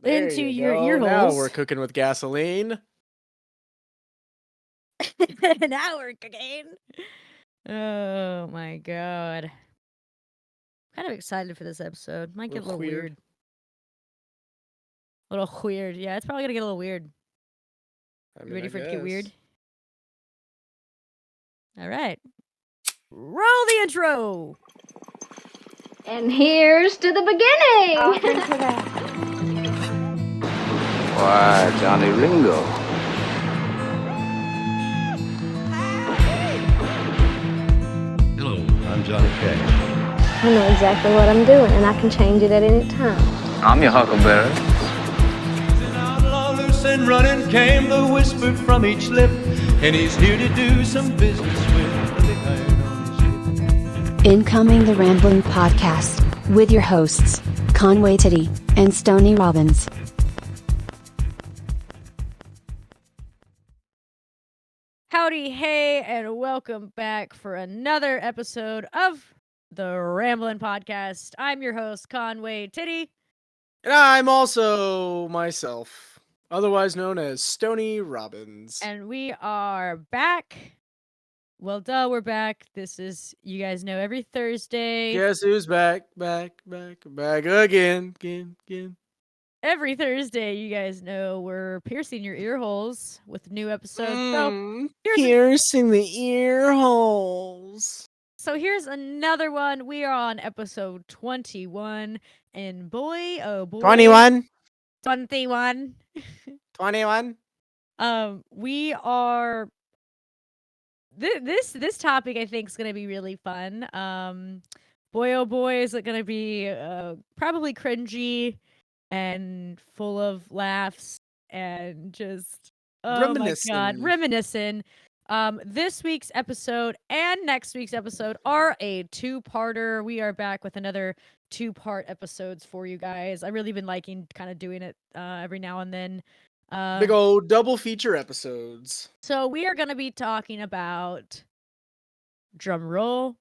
There into you your go. ear Now holes. we're cooking with gasoline. Now we're cooking. Oh my god. Kind of excited for this episode. Might get a little weird. A little weird. Yeah, it's probably gonna get a little weird. I mean, You ready I for it to get weird? guess. All right. Roll the intro. And here's to the beginning. I'll drink to that. Why, Johnny Ringo. Hello, I'm Johnny Cash. I know exactly what I'm doing, and I can change it at any time. I'm your huckleberry. An outlaw loose and running came the whisper from each lip, and he's here to do some business with the big iron on his hip. Incoming the Ramblin podcast with your hosts, Conway Titty and Stony Robbins. Howdy, hey, and welcome back for another episode of the Ramblin podcast. I'm your host, Conway Titty. And I'm also myself, otherwise known as Stony Robbins. And we are back. Well, duh, we're back. This is, you guys know, every Thursday. Guess who's back again. Every Thursday, you guys know, we're piercing your ear holes with new episodes. So Piercing the ear holes. So here's another one. We are on episode 21, and boy, oh boy. 21. 21. 21. We are... This topic, I think, is going to be really fun. Boy, oh boy, is it going to be probably cringy and full of laughs and just... Oh my god, reminiscing. This week's episode and next week's episode are a two-parter. We are back with another two-part episodes for you guys. I've really been liking kind of doing it every now and then. Big old double feature episodes. So we are going to be talking about, drum roll,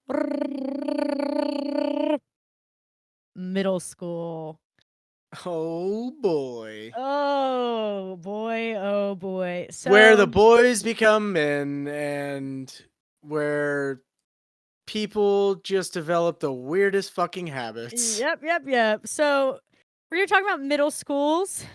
middle school. Oh boy. Oh boy, oh boy. So where the boys become men and where people just develop the weirdest fucking habits. Yep. So we're going to talk about middle schools.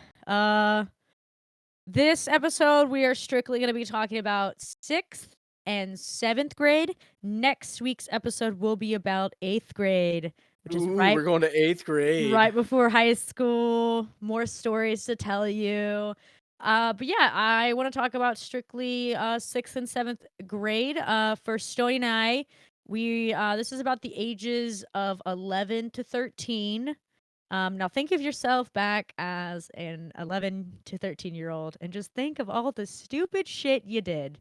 This episode, we are strictly going to be talking about 6th and 7th grade. Next week's episode will be about 8th grade, which is we're going to 8th grade. Right before high school. More stories to tell you. But yeah, I want to talk about strictly 6th and 7th grade. For Stony and I, this is about the ages of 11 to 13. Now think of yourself back as an 11 to 13-year-old and just think of all the stupid shit you did.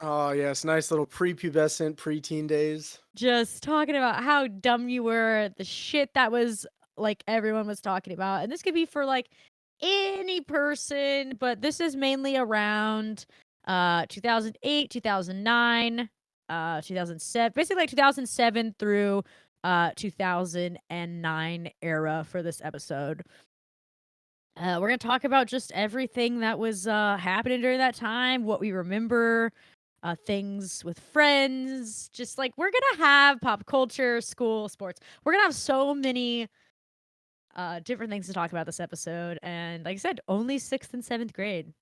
Oh, yes. Nice little prepubescent, preteen days. Just talking about how dumb you were, the shit that was, like, everyone was talking about. And this could be for, like, any person, but this is mainly around 2008, 2009, 2007, basically like 2007 through 2009 era for this episode. We're going to talk about just everything that was happening during that time, what we remember, things with friends, just like we're going to have pop culture, school, sports. We're going to have so many different things to talk about this episode. And like I said, only 6th and 7th grade.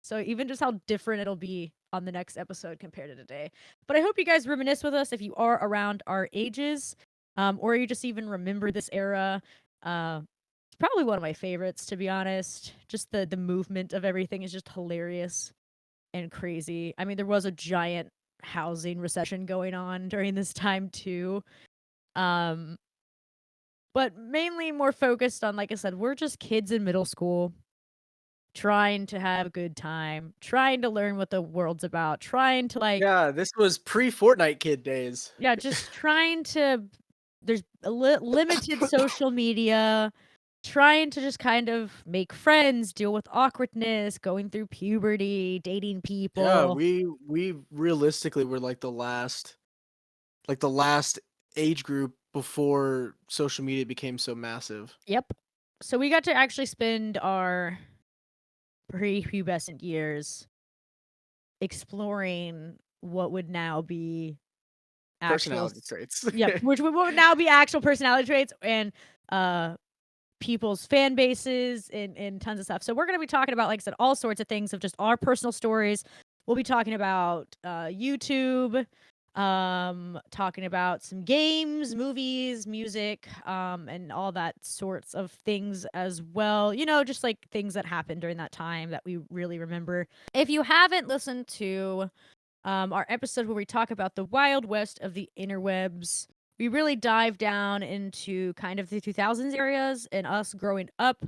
So even just how different it'll be on the next episode compared to today. But I hope you guys reminisce with us if you are around our ages. Or you just even remember this era. It's probably one of my favorites, to be honest. Just the movement of everything is just hilarious and crazy. I mean, there was a giant housing recession going on during this time too. But mainly more focused on, like I said, we're just kids in middle school trying to have a good time, trying to learn what the world's about, trying to Yeah, this was pre-Fortnite kid days. Yeah, just trying to... There's a limited social media, trying to just kind of make friends, deal with awkwardness, going through puberty, dating people. Yeah, we realistically were like the last age group before social media became so massive. Yep. So we got to actually spend our prepubescent years exploring what would now be actual Personality traits. which would now be actual personality traits and uh people's fan bases and tons of stuff. So we're going to be talking about, like I said, all sorts of things of just our personal stories. We'll be talking about YouTube, talking about some games, movies, music, and all that sorts of things as well. You know, just like things that happened during that time that we really remember. If you haven't listened to our episode where we talk about the Wild West of the interwebs, we really dive down into kind of the 2000s areas and us growing up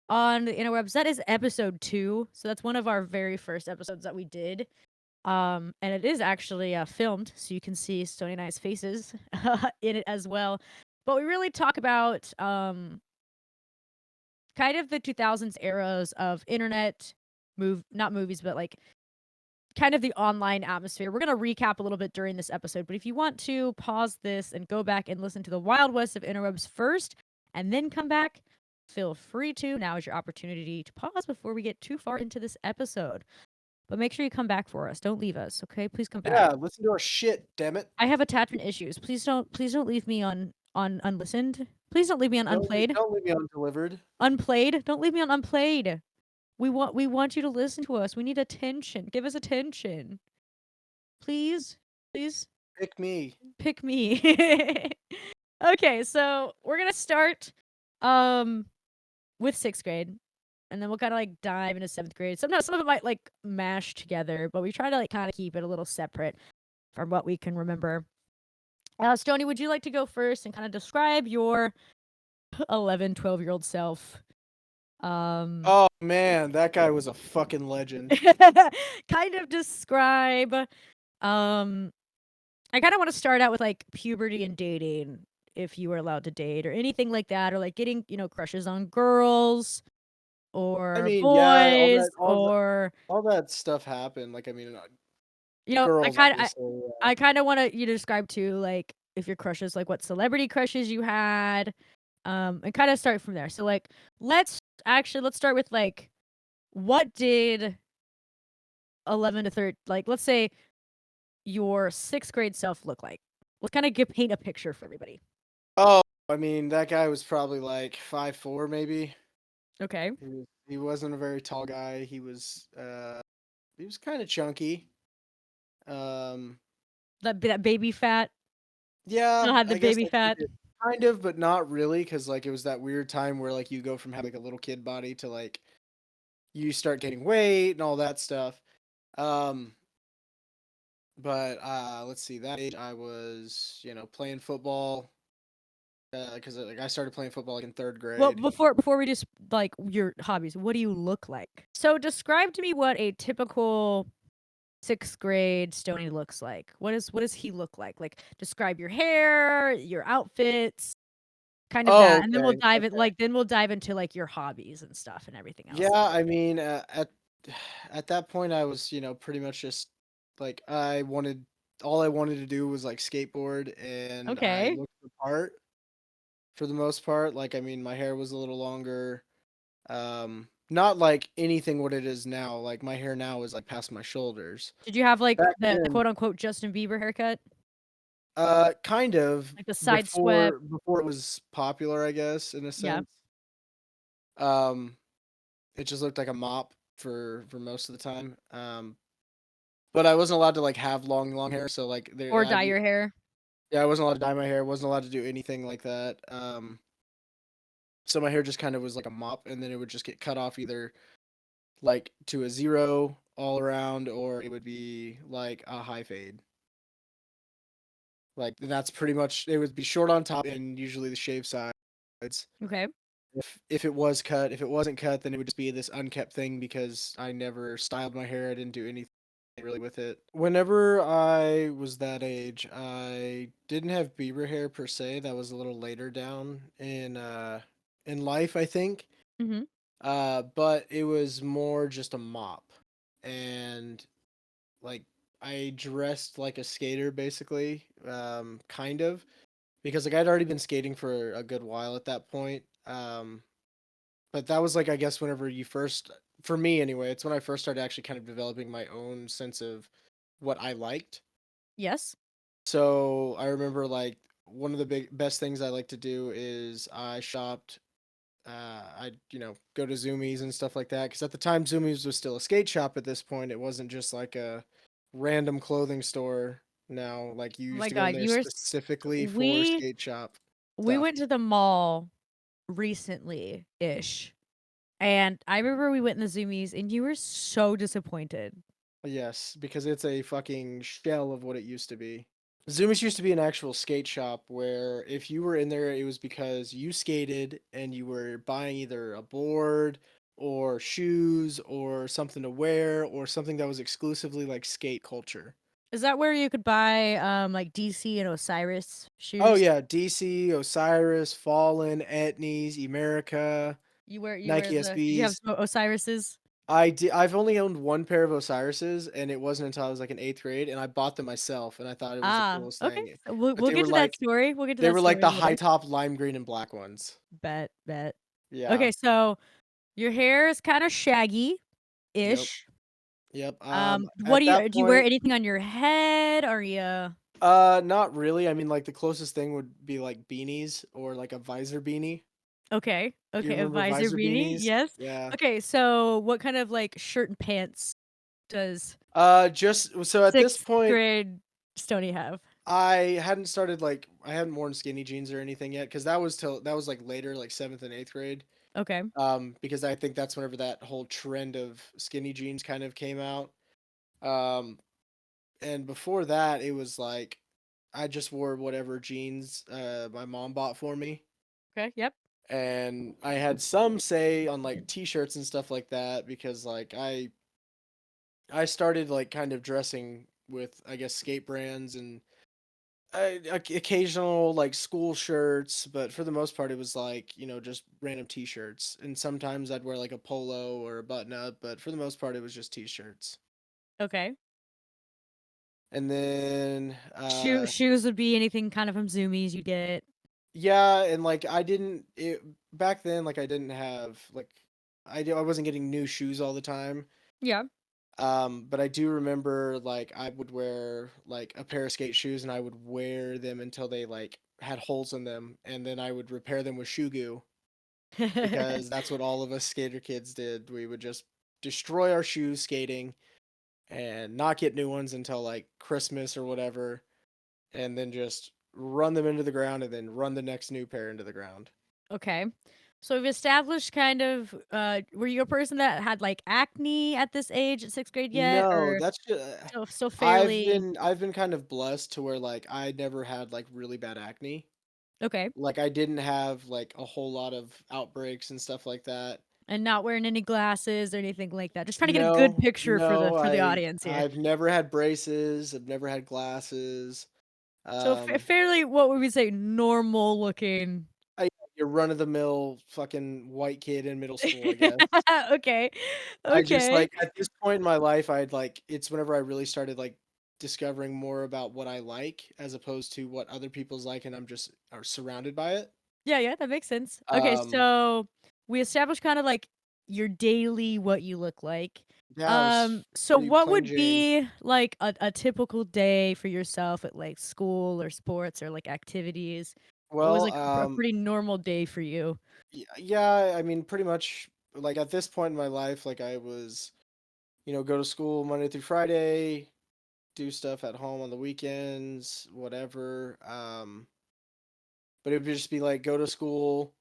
on the interwebs. That is episode 2. So that's one of our very first episodes that we did. And it is actually filmed, so you can see Stony and I's faces in it as well. But we really talk about kind of the 2000s eras of internet, not movies, but like kind of the online atmosphere. We're going to recap a little bit during this episode, but if you want to pause this and go back and listen to the Wild West of interwebs first and then come back, feel free to. Now is your opportunity to pause before we get too far into this episode. But make sure you come back for us. Don't leave us, okay? Please come back. Yeah, listen to our shit, damn it. I have attachment issues. Please don't leave me on unlistened. Please don't leave me on unplayed. Don't leave me undelivered. Unplayed? Don't leave me on unplayed. We want you to listen to us. We need attention. Give us attention. Please. Please Pick me. pick me. Okay, so we're going to start with 6th grade. And then we'll kind of like dive into 7th grade. Sometimes some of it might like mash together, but we try to like kind of keep it a little separate from what we can remember. Stony, would you like to go first and kind of describe your 11, 12-year-old self? Oh man, that guy was a fucking legend. Kind of describe. I kind of want to start out with like puberty and dating, if you were allowed to date or anything like that, or like getting, crushes on girls or I mean, yeah, boys or all that stuff happened. Like, I mean, I girls, kind of obviously. I kind of want to you to describe too, like if your crushes, like what celebrity crushes you had, and kind of start from there. So like let's start with like what did 11 to 13, like let's say your 6th grade self look like? Let's kind of paint a picture for everybody. Oh, I mean, that guy was probably like 5'4", maybe. Okay. He wasn't a very tall guy. He was kind of chunky. That baby fat. Yeah, Still had the I guess baby fat. kind of, but not really, because like it was that weird time where like you go from having like a little kid body to like you start gaining weight and all that stuff. Um, but let's see, that age I was, playing football. Because like I started playing football like in 3rd grade. Well, before we just like your hobbies, what do you look like? So describe to me what a typical 6th grade Stony looks like. What does he look like? Like describe your hair, your outfits, kind of that, and then we'll Okay, dive it. okay. Like then we'll dive into like your hobbies and stuff and everything else. Yeah, I mean, at that point, I was, pretty much just like all I wanted to do was like skateboard, and I Okay. looked the part for the most part. Like, I mean, my hair was a little longer. Not like anything what it is now. Like my hair now is like past my shoulders. Did you have like Back the then, quote unquote Justin Bieber haircut, kind of like the side swept? before it was popular, I guess, in a Yeah. sense. It just looked like a mop for most of the time. But I wasn't allowed to like have long hair, so like Or dye your hair. yeah, I wasn't allowed to dye my hair, wasn't allowed to do anything like that. So my hair just kind of was like a mop, and then it would just get cut off either like to a 0 all around, or it would be like a high fade. Like that's pretty much it would be short on top and usually the shave sides. Okay. If it was cut, if it wasn't cut, then it would just be this unkept thing because I never styled my hair. I didn't do anything really with it. Whenever I was that age, I didn't have Bieber hair per se. That was a little later down in life, I think. Mhm. But it was more just a mop. And like I dressed like a skater basically, kind of, because like I'd already been skating for a good while at that point. but that was like, I guess, whenever you first, for me anyway, it's when I first started actually kind of developing my own sense of what I liked. Yes. So I remember like one of the best things I like to do is I shopped. I go to Zoomies and stuff like that because at the time Zoomies was still a skate shop. At this point, it wasn't just like a random clothing store. Now, like you Oh used my to go in god, there specifically for we skate shop we stuff. went to the mall recently ish. And I remember we went in the Zoomies and you were so disappointed. Yes, because it's a fucking shell of what it used to be. Zoomies used to be an actual skate shop where if you were in there, it was because you skated and you were buying either a board or shoes or something to wear or something that was exclusively like skate culture. Is that where you could buy like DC and Osiris Oh shoes? yeah, DC, Osiris, Fallen, Etnies, Emerica, You wear Nike the did you have SBs. some Osiris's? I've only owned one pair of Osiris's, and it wasn't until I was like in 8th grade, and I bought them myself, and I thought it was the Ah, coolest okay. thing. So we'll But we'll get to that story. We'll get to they that were like story the high later. top lime green and black ones. Bet. Yeah. Okay, so your hair is kind of shaggy Yep. ish. Yep. What At do that you wear point, anything on your head? Are you not really. I mean, like the closest thing would be like beanies or like a visor beanie. okay? Do you Okay, a remember visor visor beanie. beanies? Yes. Yeah. Okay, so what kind of like shirt and pants does Just so at this sixth point, grade Stony have? I hadn't started like I hadn't worn skinny jeans or anything yet because that was like later, like 7th and 8th grade. Okay. Because I think that's whenever that whole trend of skinny jeans kind of came out. Um, and before that, it was like I just wore whatever jeans my mom bought for me, Okay. Yep. and I had some say on like t-shirts and stuff like that because like I started like kind of dressing with I guess skate brands and occasional like school shirts, but for the most part, it was like just random T-shirts. And sometimes I'd wear like a polo or a button up, but for the most part, it was just T-shirts. Okay. And then, Shoes would be anything kind of from Zoomies you get. yeah, and like back then, like I didn't have like I wasn't getting new shoes all the time. Yeah. But I do remember like I would wear like a pair of skate shoes and I would wear them until they like had holes in them, and then I would repair them with shoe goo. Because that's what all of us skater kids did. We would just destroy our shoes skating and not get new ones until like Christmas or whatever, and then just run them into the ground and then run the next new pair into the ground. Okay. So we've established kind of were you a person that had like acne at this age at 6th grade yet No, or that's just so fairly I've been kind of blessed to where like I never had like really bad acne. okay. Like I didn't have like a whole lot of outbreaks and stuff like that. And not wearing any glasses or anything like that. Just trying to get a good No, picture for the no, audience here. I've never had braces. I've never had glasses. So Um, fairly what would we say normal looking. your run of the mill fucking white kid in middle school, I guess. Okay. I just Okay. like at this point in my life, I'd like it's whenever I really started like discovering more about what I like as opposed to what other people's like, and I'm just are surrounded by it. Yeah, that makes sense. Okay, Um, so we established kind of like your daily what you look like. yeah, I was So pretty what plain would Jane. be like a typical day for yourself at like school or sports or like activities? What was Well, like a pretty normal day for you? yeah, I mean, pretty much like at this point in my life, like I was, go to school Monday through Friday, do stuff at home on the weekends, whatever. But it would just be like go to school,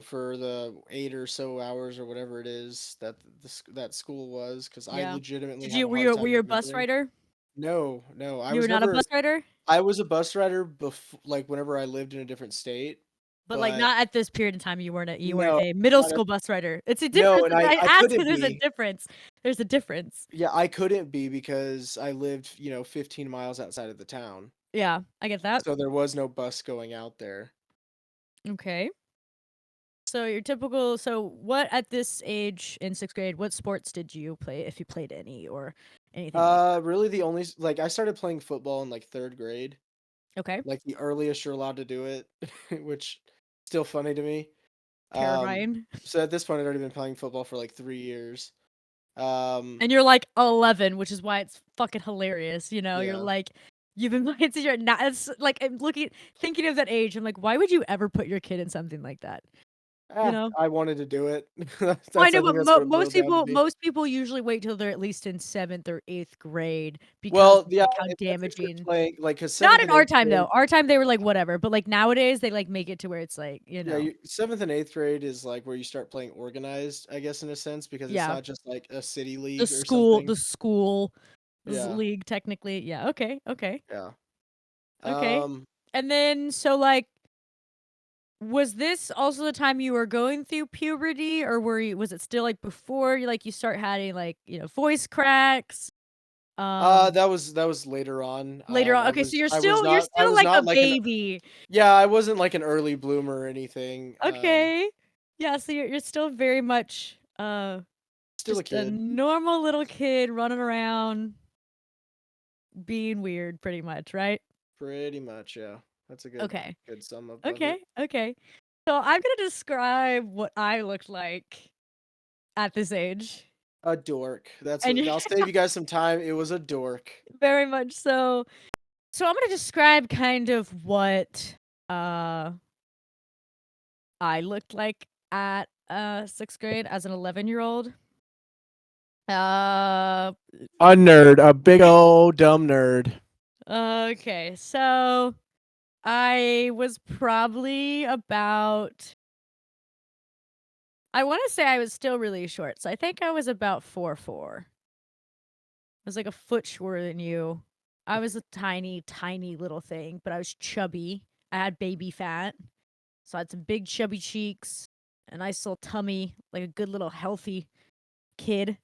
for the 8 or so hours or whatever it is that that school was, because I Yeah. legitimately Did have you a hard were time you a bus remembering. rider? No, no, I You was were not a never. bus rider? I was a bus rider before, like whenever I lived in a different state, But like but not at this period in time you weren't no, a middle not at, school bus rider. It's a no, difference. and I I asked because couldn't there's a be. difference. There's a difference. Yeah, I couldn't be because I lived, 15 miles outside of the town, Yeah, I get that. so there was no bus going out there. Okay. So your typical so what at this age in 6th grade, what sports did you play if you played any or anything like that? Really the only like I started playing football in like 3rd grade. Okay. Like the earliest you're allowed to do it, which still funny to me. Terrifying. So at this point, I'd already been playing football for like 3 years. And you're like 11, which is why it's fucking hilarious. You know, you're Yeah. like, you've been playing since you're not. It's like I'm thinking of that age. I'm like, why would you ever put your kid in something like that? You know. I wanted to do it. Well, I I know, think but that's what it most boiled down to people be. usually wait till they're at least in 7th or 8th grade because Well, of, yeah, like, how that's if you're damaging. playing like because Not 7th in and our 8th time though. grade. Our time they were like whatever, but like nowadays they like make it to where it's like Yeah, 7th and 8th grade is like where you start playing organized, I guess, in a sense, because it's yeah, not just like a city the league or school something. the school Yeah, league technically. Yeah, okay, yeah. okay. Um, And then so like was this also the time you were going through puberty, or was it still like before you start having like voice cracks? Um, that was later on. later on. Okay, so you're I was still like a not like an baby. yeah, I wasn't like an early bloomer or anything. Okay. Yeah, so you're still very much Still a just a kid, normal little kid running around being weird pretty much, right? pretty much. Yeah, that's a Okay. good sum up of Okay. it. Okay. So I'm going to describe what I looked like at this age. A dork. That's And what you're I'll save you guys some time. It was a dork. very much so. So I'm going to describe kind of what uh I looked like at 6th grade as an 11-year-old. Uh A nerd, a big old dumb nerd. okay. So I was probably about I want to say I was still really short. So I think I was about 4'4". I was like a foot shorter than you. I was a tiny, tiny little thing, but I was chubby. I had baby fat. So I had some big chubby cheeks, a nice little tummy, like a good little healthy kid.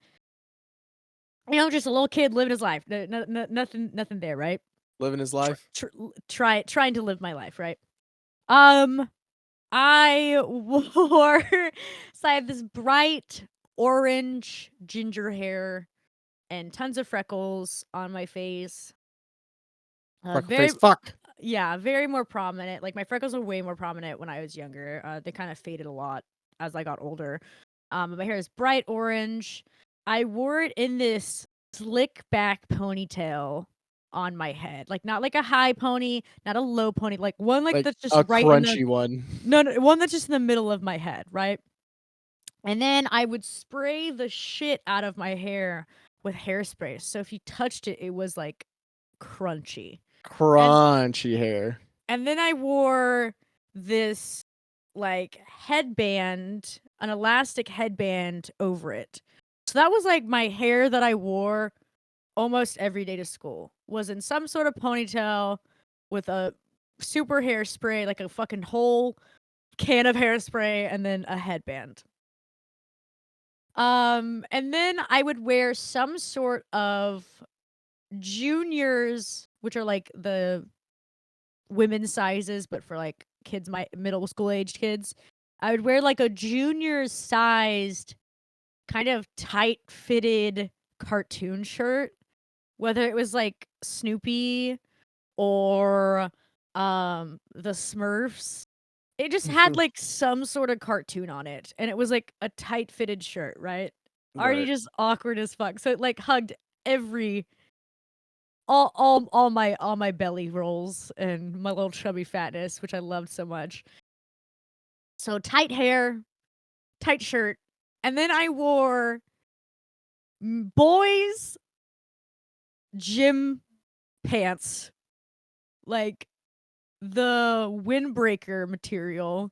Just a little kid living his life. Nothing there, right? Living his life. Trying to live my life, right? Um, I wore so I had this bright orange ginger hair and tons of freckles on my face. Freckle Very face. Fuck. yeah, very more prominent. Like my freckles were way more prominent when I was younger. They kind of faded a lot as I got older. My hair is bright orange. I wore it in this slick back ponytail on my head. Like not like a high pony, not a low pony, like one like Like that's just a right in the crunchy one. no, one that's just in the middle of my head, right? And then I would spray the shit out of my hair with hairspray. So if you touched it, it was like crunchy. And Crunchy hair. and then I wore this like headband, an elastic headband over it. So that was like my hair that I wore almost every day to school. Was in some sort of ponytail with a super hairspray, like a fucking whole can of hairspray and then a headband. And then I would wear some sort of juniors, which are like the women's sizes, but for like kids, my middle school aged kids. I would wear like a junior sized, kind of tight fitted cartoon shirt, whether it was like Snoopy or the Smurfs. It just had like some sort of cartoon on it, and it was like a tight fitted shirt, right? Already Right. just awkward as fuck. So it like hugged every all my belly rolls and my little chubby fatness, which I loved so much. So tight hair, tight shirt, and then I wore boys gym pants, like the windbreaker material.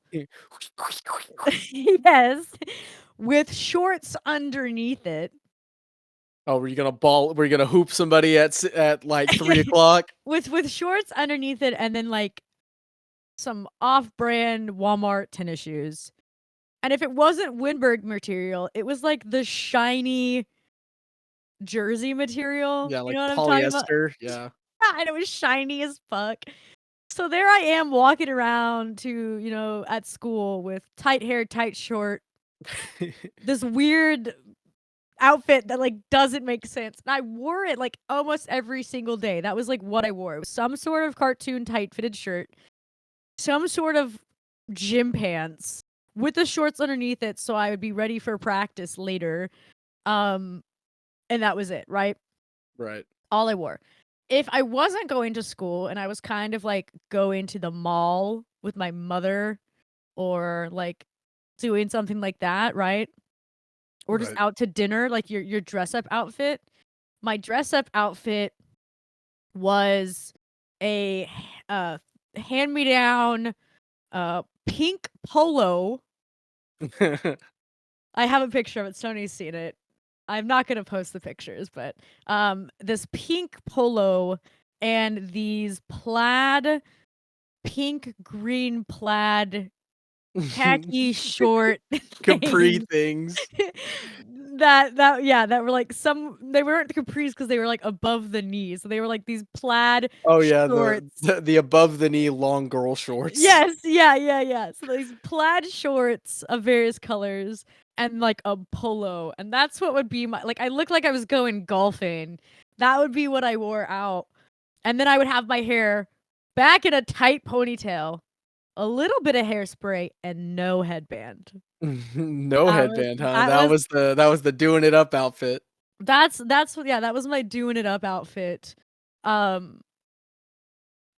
Yes, with shorts underneath it. Oh, were you gonna hoop somebody at like 3 o'clock? With shorts underneath it, and then like some off-brand Walmart tennis shoes. And if it wasn't Windberg material, it was like the shiny jersey material. Yeah, You like know what I'm talking about? polyester. Yeah. And it was shiny as fuck. So there I am walking around to, at school with tight hair, tight short, this weird outfit that like doesn't make sense. And I wore it like almost every single day. That was like what I wore. It was some sort of cartoon tight fitted shirt, some sort of gym pants with the shorts underneath it, so I would be ready for practice later. And that was it, right? Right. All I wore. If I wasn't going to school and I was kind of like going to the mall with my mother or like doing something like that, right? Or just Right. out to dinner, like your dress up outfit. My dress up outfit was a hand me down pink polo. I have a picture of it. Sony's seen it. I'm not gonna post the pictures, but this pink polo and these pink green plaid khaki short Capri things things. that were like they weren't capris because they were like above the knees. So they were like these plaid Oh yeah, shorts. the above the knee long girl shorts. Yes, yeah. So these plaid shorts of various colors and like a polo. And that's what would be my like I looked like I was going golfing. That would be what I wore out. And then I would have my hair back in a tight ponytail, a little bit of hairspray, and no headband. No That was headband, huh? that was That was the doing it up outfit. that's yeah, that was my doing it up outfit. Um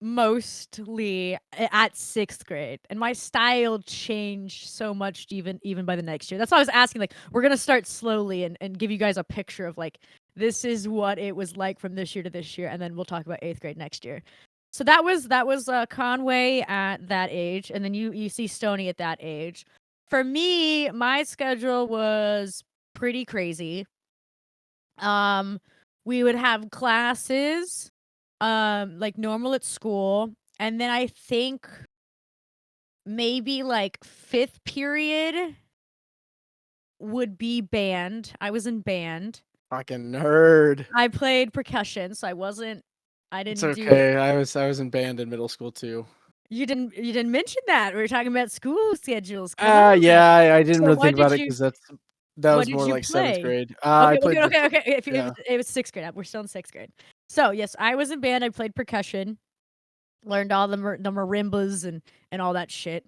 Mostly at 6th grade, and my style changed so much even by the next year. That's why I was asking, like, we're gonna start slowly and give you guys a picture of, like, this is what it was like from this year to this year, and then we'll talk about 8th grade next year. So that was Conway at that age, and then you see Stony at that age. For me, my schedule was pretty crazy. Um, we would have classes, like normal at school, and then I think maybe like 5th period would be band. I was in band. Fucking nerd. I played percussion, so I It's didn't do okay. I was in band in middle school too. you didn't mention that. We were talking about school schedules. Come on. Yeah, I didn't So really think about it because that what was did more you like 7th play? grade. Okay, I okay, played okay, okay. If yeah. it was 6th grade, we're still in 6th grade. So yes, I was in band. I played percussion. Learned all the marimbas and all that shit.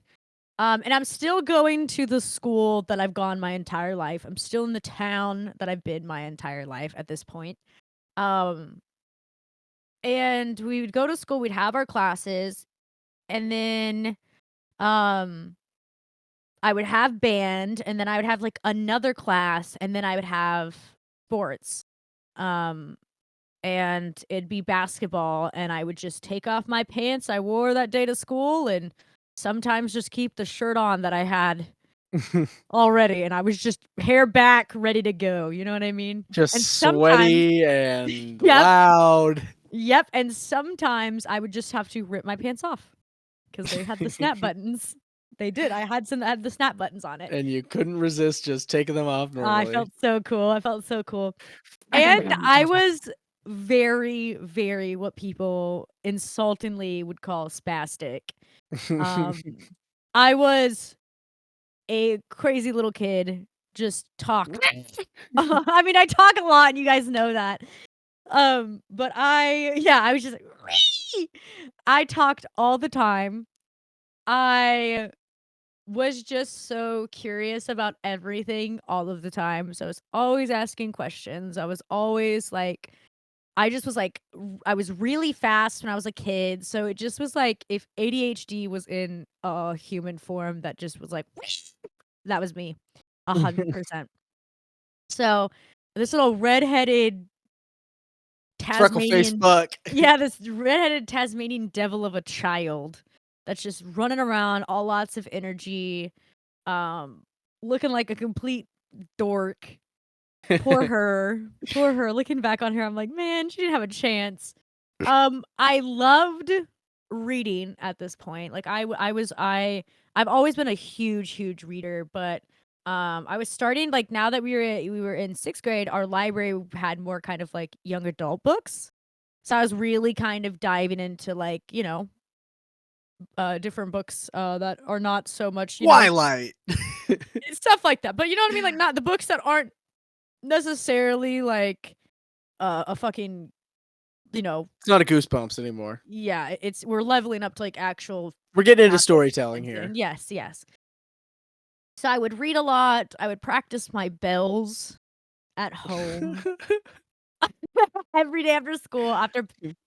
And I'm still going to the school that I've gone my entire life. I'm still in the town that I've been my entire life at this point. Um, and we would go to school. We'd have our classes, and then um, I would have band, and then I would have like another class, and then I would have sports. Um, and it'd be basketball, and I would just take off my pants I wore that day to school and sometimes just keep the shirt on that I had already, and I was just hair back, ready to go, you know what I mean? And Just sometimes sweaty and Yep, loud. yep, and sometimes I would just have to rip my pants off because they had the snap buttons. They did. I had some that had the snap buttons on it. And you couldn't resist just taking them off I normally. felt so cool. I felt so cool. Fucking And I band. was very, very what people insultingly would call spastic. Um, I was a crazy little kid, just talked. I mean, I talk a lot, and you guys know that. But I was just like, "Wee!" I talked all the time. I was just so curious about everything all of the time. So I was always asking questions. I was always like, I just was like, I was really fast when I was a kid. So it just was like if ADHD was in a human form that just was like, that was me 100%. So this little redheaded Freckle face Tasmanian, buck. yeah, this redheaded Tasmanian devil of a child that's just running around, all lots of energy, um, looking like a complete dork. Poor her. Looking back on her, I'm like, man, she didn't have a chance. I loved reading at this point. Like I've always been a huge reader, but I was starting like now that we were in 6th grade, our library had more kind of like young adult books. So I was really kind of diving into like, different books that are not so much, Twilight. stuff like that. But you know what I mean? Like not the books that aren't necessarily like a fucking, you know, It's not a Goosebumps anymore. yeah, we're leveling up to like actual We're getting into chapters storytelling and here. things. Yes. So I would read a lot. I would practice my bells at home every day after school,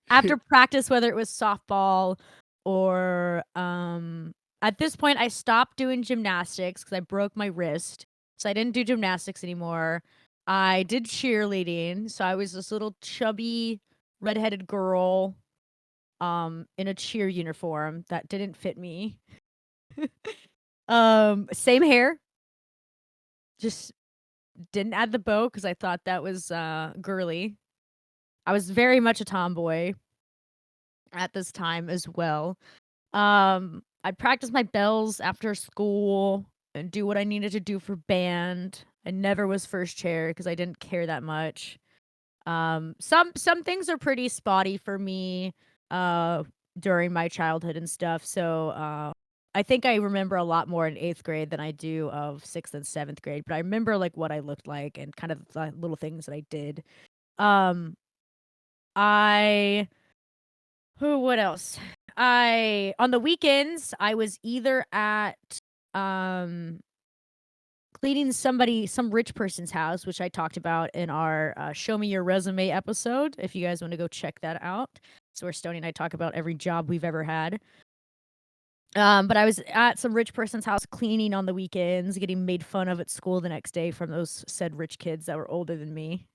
after practice, whether it was softball or at this point I stopped doing gymnastics because I broke my wrist. So I didn't do gymnastics anymore. I did cheerleading. So I was this little chubby redheaded girl in a cheer uniform that didn't fit me. Same hair, just didn't add the bow because I thought that was girly. I was very much a tomboy at this time as well. I'd practice my bells after school and do what I needed to do for band. I never was first chair because I didn't care that much. Some things are pretty spotty for me during my childhood and stuff. So I think I remember a lot more in 8th grade than I do of 6th and 7th grade, but I remember like what I looked like and kind of the little things that I did. I what else? On the weekends, I was either at um cleaning some rich person's house, which I talked about in our Show Me Your Resume episode. If you guys want to go check that out. So where Stoney and I talk about every job we've ever had. But I was at some rich person's house cleaning on the weekends, getting made fun of at school the next day from those said rich kids that were older than me.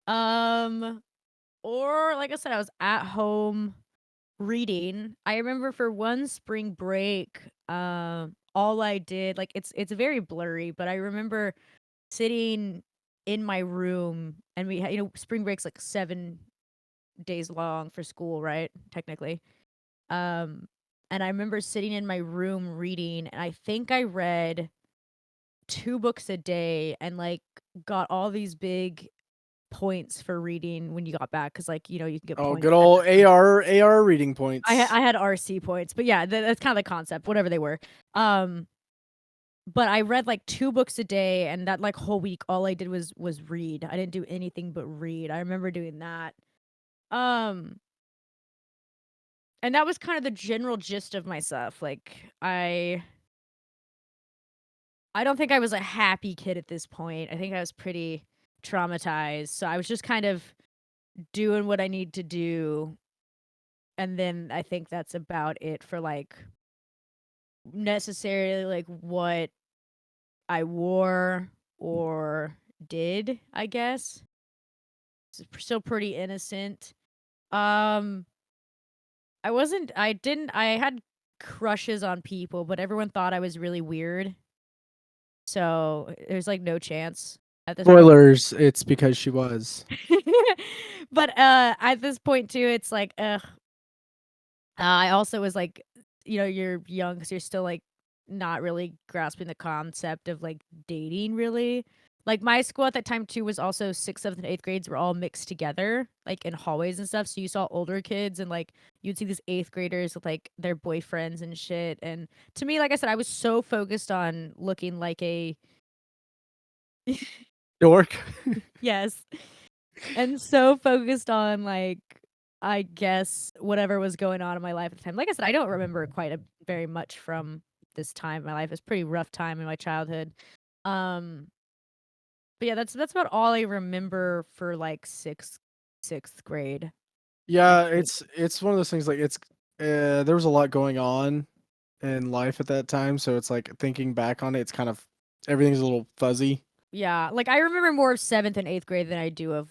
um or like I said, I was at home reading. I remember for one spring break, all I did, like it's very blurry, but I remember sitting in my room and we had, spring break's like 7 days long for school, right? Technically. Um and I remember sitting in my room reading, and I think I read 2 books a day and like got all these big points for reading when you got back because like you can get Oh, points good old AR reading points. I had RC points, but yeah, that's kind of the concept, whatever they were. Um, but I read like 2 books a day, and that like whole week, all I did was read. I didn't do anything but read. I remember doing that. Um, and that was kind of the general gist of myself. Like I don't think I was a happy kid at this point. I think I was pretty traumatized. So I was just kind of doing what I need to do, and then I think that's about it for like necessarily like what I wore or did, I guess. Still pretty innocent. Um, I had crushes on people, but everyone thought I was really weird. So there's like no chance at this point. Spoilers, it's because she was. But at this point too, it's like, ugh. I also was like, you're young, so you're still like not really grasping the concept of like dating really. Like my school at that time too was also 6th, 7th, and 8th grades were all mixed together, like in hallways and stuff. So you saw older kids and like you'd see these 8th graders with like their boyfriends and shit. And to me, like I said, I was so focused on looking like a Dork. yes. And so focused on like I guess whatever was going on in my life at the time. Like I said, I don't remember very much from this time in my life. It's a pretty rough time in my childhood. Um but yeah, that's about all I remember for like sixth grade. Yeah, Actually. it's one of those things like there was a lot going on in life at that time, so it's like thinking back on it, it's kind of everything's a little fuzzy. Yeah, like I remember more of 7th and 8th grade than I do of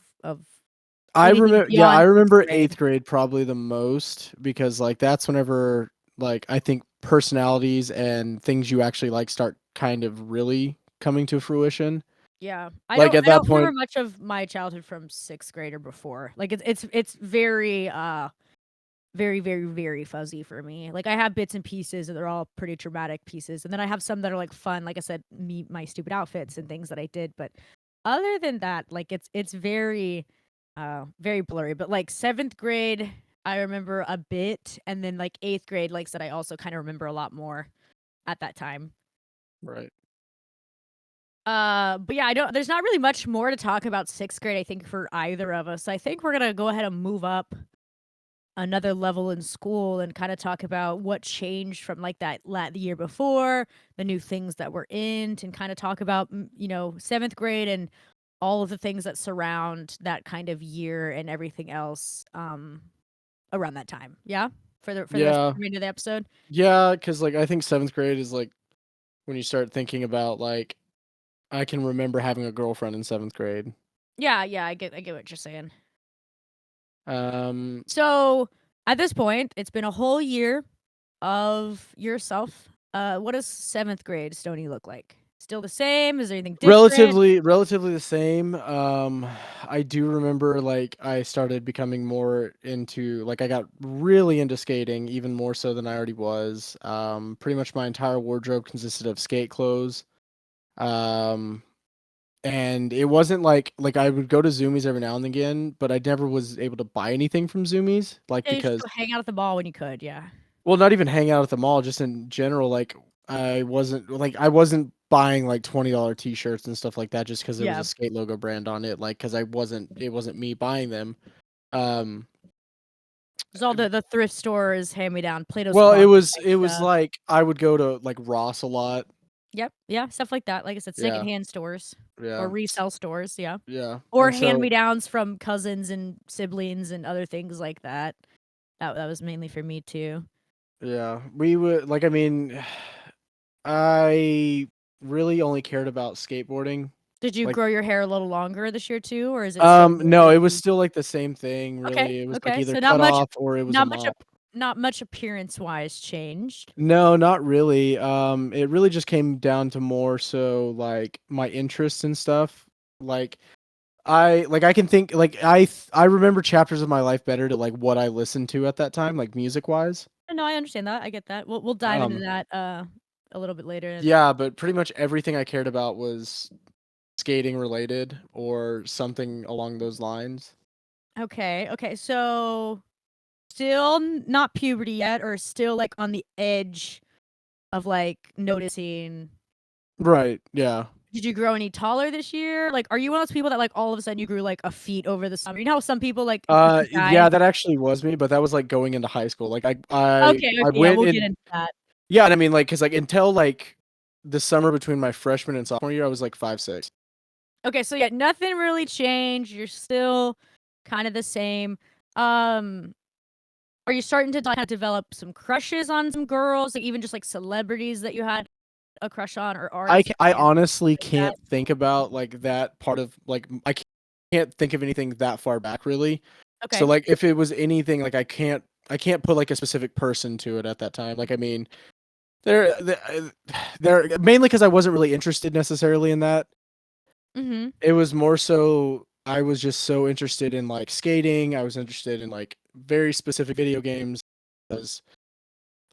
I anything remember yeah, I beyond 6th remember grade. 8th grade probably the most because like that's whenever like I think personalities and things you actually like start kind of really coming to fruition. Yeah. Like at I that don't remember point, much of my childhood from 6th grade or before. Like it's very very, very, very fuzzy for me. Like I have bits and pieces and they're all pretty traumatic pieces. And then I have some that are like fun, like I said, my stupid outfits and things that I did. But other than that, like it's very very blurry. But like 7th grade, I remember a bit, and then like 8th grade, like I said, I also kind of remember a lot more at that time. right. But yeah, I don't there's not really much more to talk about 6th grade, I think, for either of us. I think we're gonna go ahead and move up another level in school and kind of talk about what changed from like the year before, the new things that we're in, and kind of talk about, seventh grade and all of the things that surround that kind of year and everything else around that time. Yeah, for the rest Yeah. of the remainder of the episode. Yeah, because like I think seventh grade is like when you start thinking about like I can remember having a girlfriend in seventh grade. Yeah, I get what you're saying. Um, So at this point, it's been a whole year of yourself. What does seventh grade Stony look like? Still the same? Is there anything different? relatively the same. I do remember like I started becoming more into like I got really into skating, even more so than I already was. Pretty much my entire wardrobe consisted of skate clothes. Um, and it wasn't like I would go to Zoomies every now and again, but I never was able to buy anything from Zoomies, like Yeah, you just because go hang out at the mall when you could. Yeah. well, not even hang out at the mall, just in general, I wasn't buying like $20 t-shirts and stuff like that just because there was Yeah. a skate logo brand on it, like because it wasn't me buying them. Um, There's all the thrift stores, hand me down, Plato's well, Closet type it was stuff. like I would go to like Ross a lot. Yep. Yeah. Stuff like that. Like I said, Yeah, secondhand stores yeah, or resale stores. Yeah. yeah, Or and hand me so downs from cousins and siblings and other things like that. That was mainly for me too. yeah, we would like. I mean, I really only cared about skateboarding. Did you Like, grow your hair a little longer this year too, or is it still no, it was relatively still like the same thing. okay? Really, it was like Okay. either So cut off or it was a not much, mop. not much appearance wise changed. No, not really. It really just came down to more so like my interests and stuff. Like I can think like I remember chapters of my life better to like what I listened to at that time, like music wise. No, I understand that. I get that. We'll dive into Um, that a little bit later. yeah, but pretty much everything I cared about was skating related or something along those lines. Okay. Okay. So still not puberty yet, or still like on the edge of like noticing. Right. Yeah. Did you grow any taller this year? Like, are you one of those people that like all of a sudden you grew like a feet over the summer? You know how some people like if you Yeah, guys. that actually was me, but that was like going into high school. Like Okay. I Okay. Yeah, went we'll get in. into that. Yeah, and I mean, like, cause like until like the summer between my freshman and sophomore year, I was like 5'6". Okay. So yeah, nothing really changed. You're still kind of the same. Um, are you starting to kind of develop some crushes on some girls, like even just like celebrities that you had a crush on, or artists, I bands, honestly like that? can't think about like that part of like can't think of anything that far back really. So Okay. like if it was anything like I can't put like a specific person to it at that time. Like I mean, there mainly because I wasn't really interested necessarily in that. Mm-hmm. It was more so I was just so interested in like skating. I was interested in like very specific video games. Because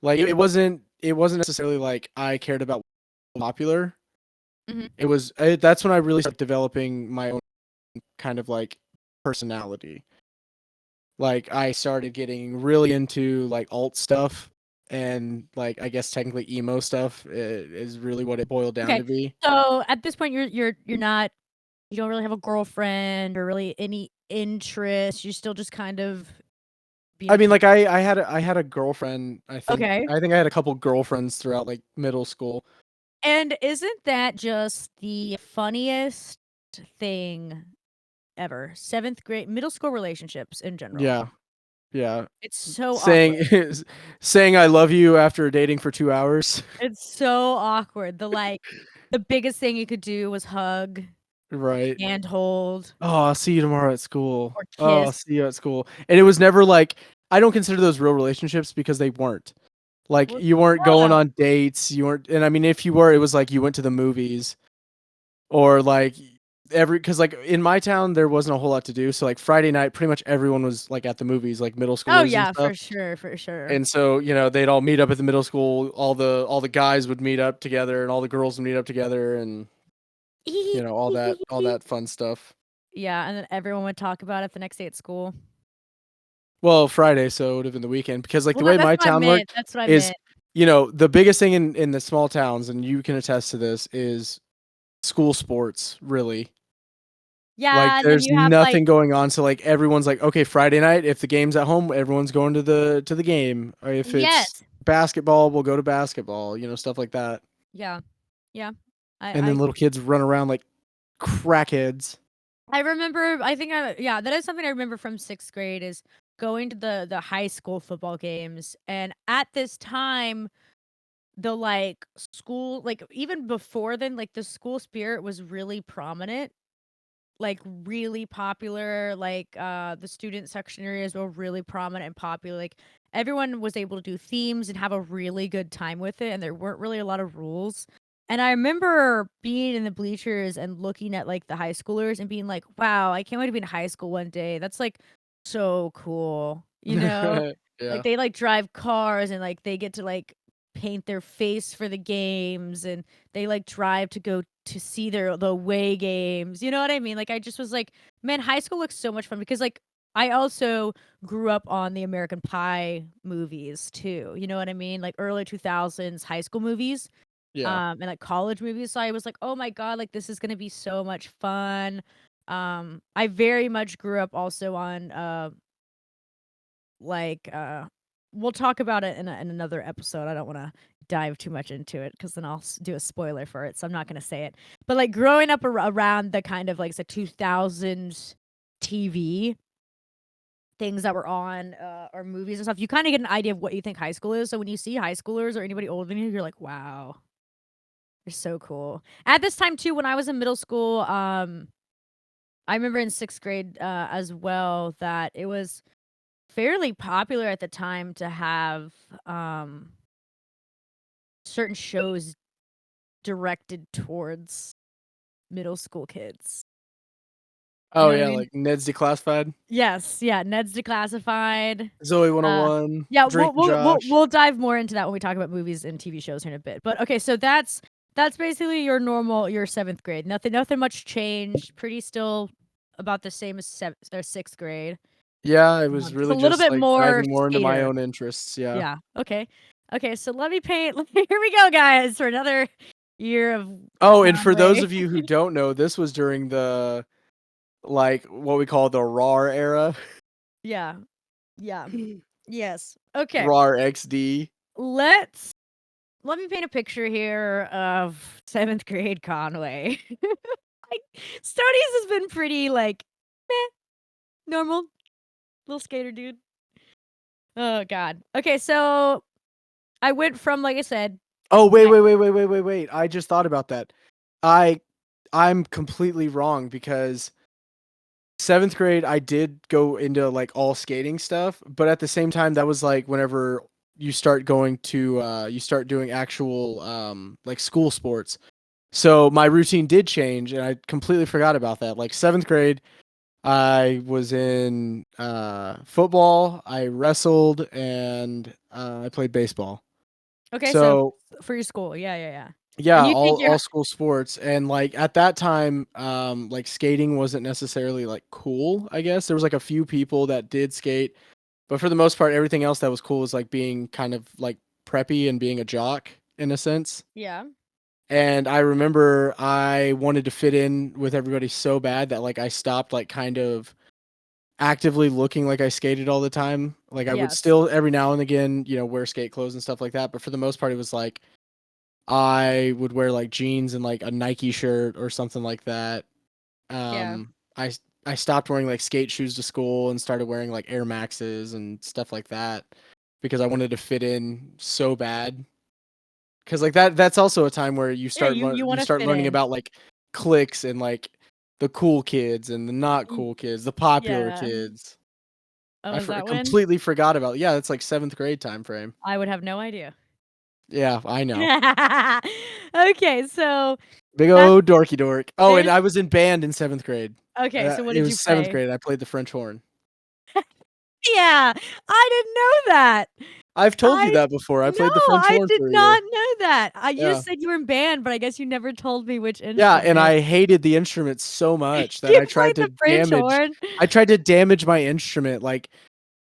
like it wasn't necessarily like I cared about popular. Mm-hmm. That's when I really started developing my own kind of like personality. Like I started getting really into like alt stuff and like I guess technically emo stuff is really what it boiled down Okay. to be. So at this point, you're not, you don't really have a girlfriend or really any interest. You're still just kind of being I a mean kid. like I had a girlfriend. Okay. I think I had a couple girlfriends throughout like middle school. And isn't that just the funniest thing ever? Seventh grade, middle school relationships in general. Yeah. Yeah. It's so awkward. Saying saying I love you after dating for 2 hours. It's so awkward. The biggest thing you could do was hug, Right. and hold, Oh, I'll see you tomorrow at school. or Oh, I'll kiss. see you at school. And it was never like I don't consider those real relationships because they weren't. Like Well, you weren't going well, on dates, you weren't and I mean if you were, it was like you went to the movies or like cuz like in my town there wasn't a whole lot to do. So like Friday night pretty much everyone was like at the movies, like middle oh schoolers and yeah, stuff. for sure, for sure. And so, you know, they'd all meet up at the middle school, all the guys would meet up together and all the girls would meet up together and you know, all that fun stuff. Yeah, and then everyone would talk about it the next day at school. Well, Friday, so it would have been the weekend because, like, Well, the way that's my what I town meant. worked That's what I is, meant. you know, the biggest thing in the small towns, and you can attest to this, is school sports, really. Like, Yeah, and then there's you have, like nothing going on, so, like, everyone's like, "Okay, Friday night, if the game's at home, everyone's going to the game, or if it's yes. basketball, we'll go to basketball," stuff like that. Yeah. Yeah. And then I little kids run around like crackheads. I remember I think yeah, that is something I remember from 6th grade is going to the high school football games, and at this time, the, like, school like, even before then, like, the school spirit was really prominent, like, really popular, like, the student section areas were really prominent and popular, like, everyone was able to do themes and have a really good time with it, and there weren't really a lot of rules, and I remember being in the bleachers and looking at, like, the high schoolers and being like, "Wow, I can't wait to be in high school one day, that's, like, so cool," you know? Like, Yeah. they, like, drive cars and, like, they get to, like, paint their face for the games, and they, like, drive to go to see the away games, you know what I mean? Like, I just was like, "Man, high school looks so much fun," because, like, I also grew up on the American Pie movies too, you know what I mean? Like, early 2000s high school movies, Yeah. and, like, college movies, so I was like, "Oh my god, like, this is gonna be so much fun." I very much grew up also on, like, we'll talk about it in another episode. I don't wanna dive too much into it because then I'll do a spoiler for it, so I'm not gonna say it. But, like, growing up around the kind of, like, the 2000s TV things that were on, or movies and stuff, you kinda get an idea of what you think high school is, so when you see high schoolers or anybody older than you, you're like, "Wow, you're so cool." At this time too, when I was in middle school, I remember in 6th grade, as well, that it was fairly popular at the time to have, certain shows directed towards middle school kids. You Oh, know what I yeah, mean? like Ned's Declassified, Yes, yeah, Ned's Declassified. Zoe Uh, 101, yeah, Drake we'll and we'll we'll Josh. we'll dive more into that when we talk about movies and TV shows here in a bit. But okay, so that's basically your 7th grade. Nothing much changed. Pretty still about the same as 6th grade. Yeah, it was Just a really little just, bit like, more diving more into my skater. own interests, yeah. Yeah, okay. Okay, so let me paint here we go, guys, for another year of Oh, and for those Conway. of you who don't know, this was during the, like, what we call the RAR era. Yeah, yeah, yes. Okay, RAR XD. let's let me paint a picture here of 7th grade Conway. Like, Stonies has been pretty, like, meh, normal, little skater dude. Oh god. Okay, so I went from, like I said, Oh, wait, my wait, wait, wait, wait, wait, wait, I just thought about that. I I'm completely wrong because 7th grade, I did go into, like, all skating stuff, but at the same time, that was, like, whenever you start doing actual, like, school sports. So, my routine did change, and I completely forgot about that. Like, 7th grade, I was in, football, I wrestled, and, I played baseball. okay, so So for your school, yeah, yeah, yeah. And yeah, you think you're all school sports, and, like, at that time, like, skating wasn't necessarily, like, cool, I guess. There was, like, a few people that did skate, but for the most part, everything else that was cool was, like, being kind of, like, preppy and being a jock in a sense, yeah, and I remember I wanted to fit in with everybody so bad that, like, I stopped, like, kind of actively looking like I skated all the time. Like, I would yes, still every now and again, wear skate clothes and stuff like that, but for the most part, it was, like, I would wear, like, jeans and, like, a Nike shirt or something like that. yeah. I stopped wearing, like, skate shoes to school and started wearing, like, Air Maxes and stuff like that because I wanted to fit in so bad. Because like, that's also a time where Yeah, you you wanna start fit learning in. about, like, cliques and, like, the cool kids and the not Y cool kids, the popular yeah. kids. Oh, is that when? Completely forgot about yeah, that's, like, 7th grade time frame. I would have no idea. Yeah, I know. Okay, so Big that's ol' dorky dork. Oh, and there's I was in band in 7th grade. okay, so what It did was you 7th play? grade, I played the French horn. Yeah, I didn't know that. I've told you I that before, I No, played the French I horn did for a year. not know that. You Yeah. just said you were in band, but I guess you never told me which Yeah, and instrument. I hated the instrument so much that You played the French horn? I tried to damage my instrument, like,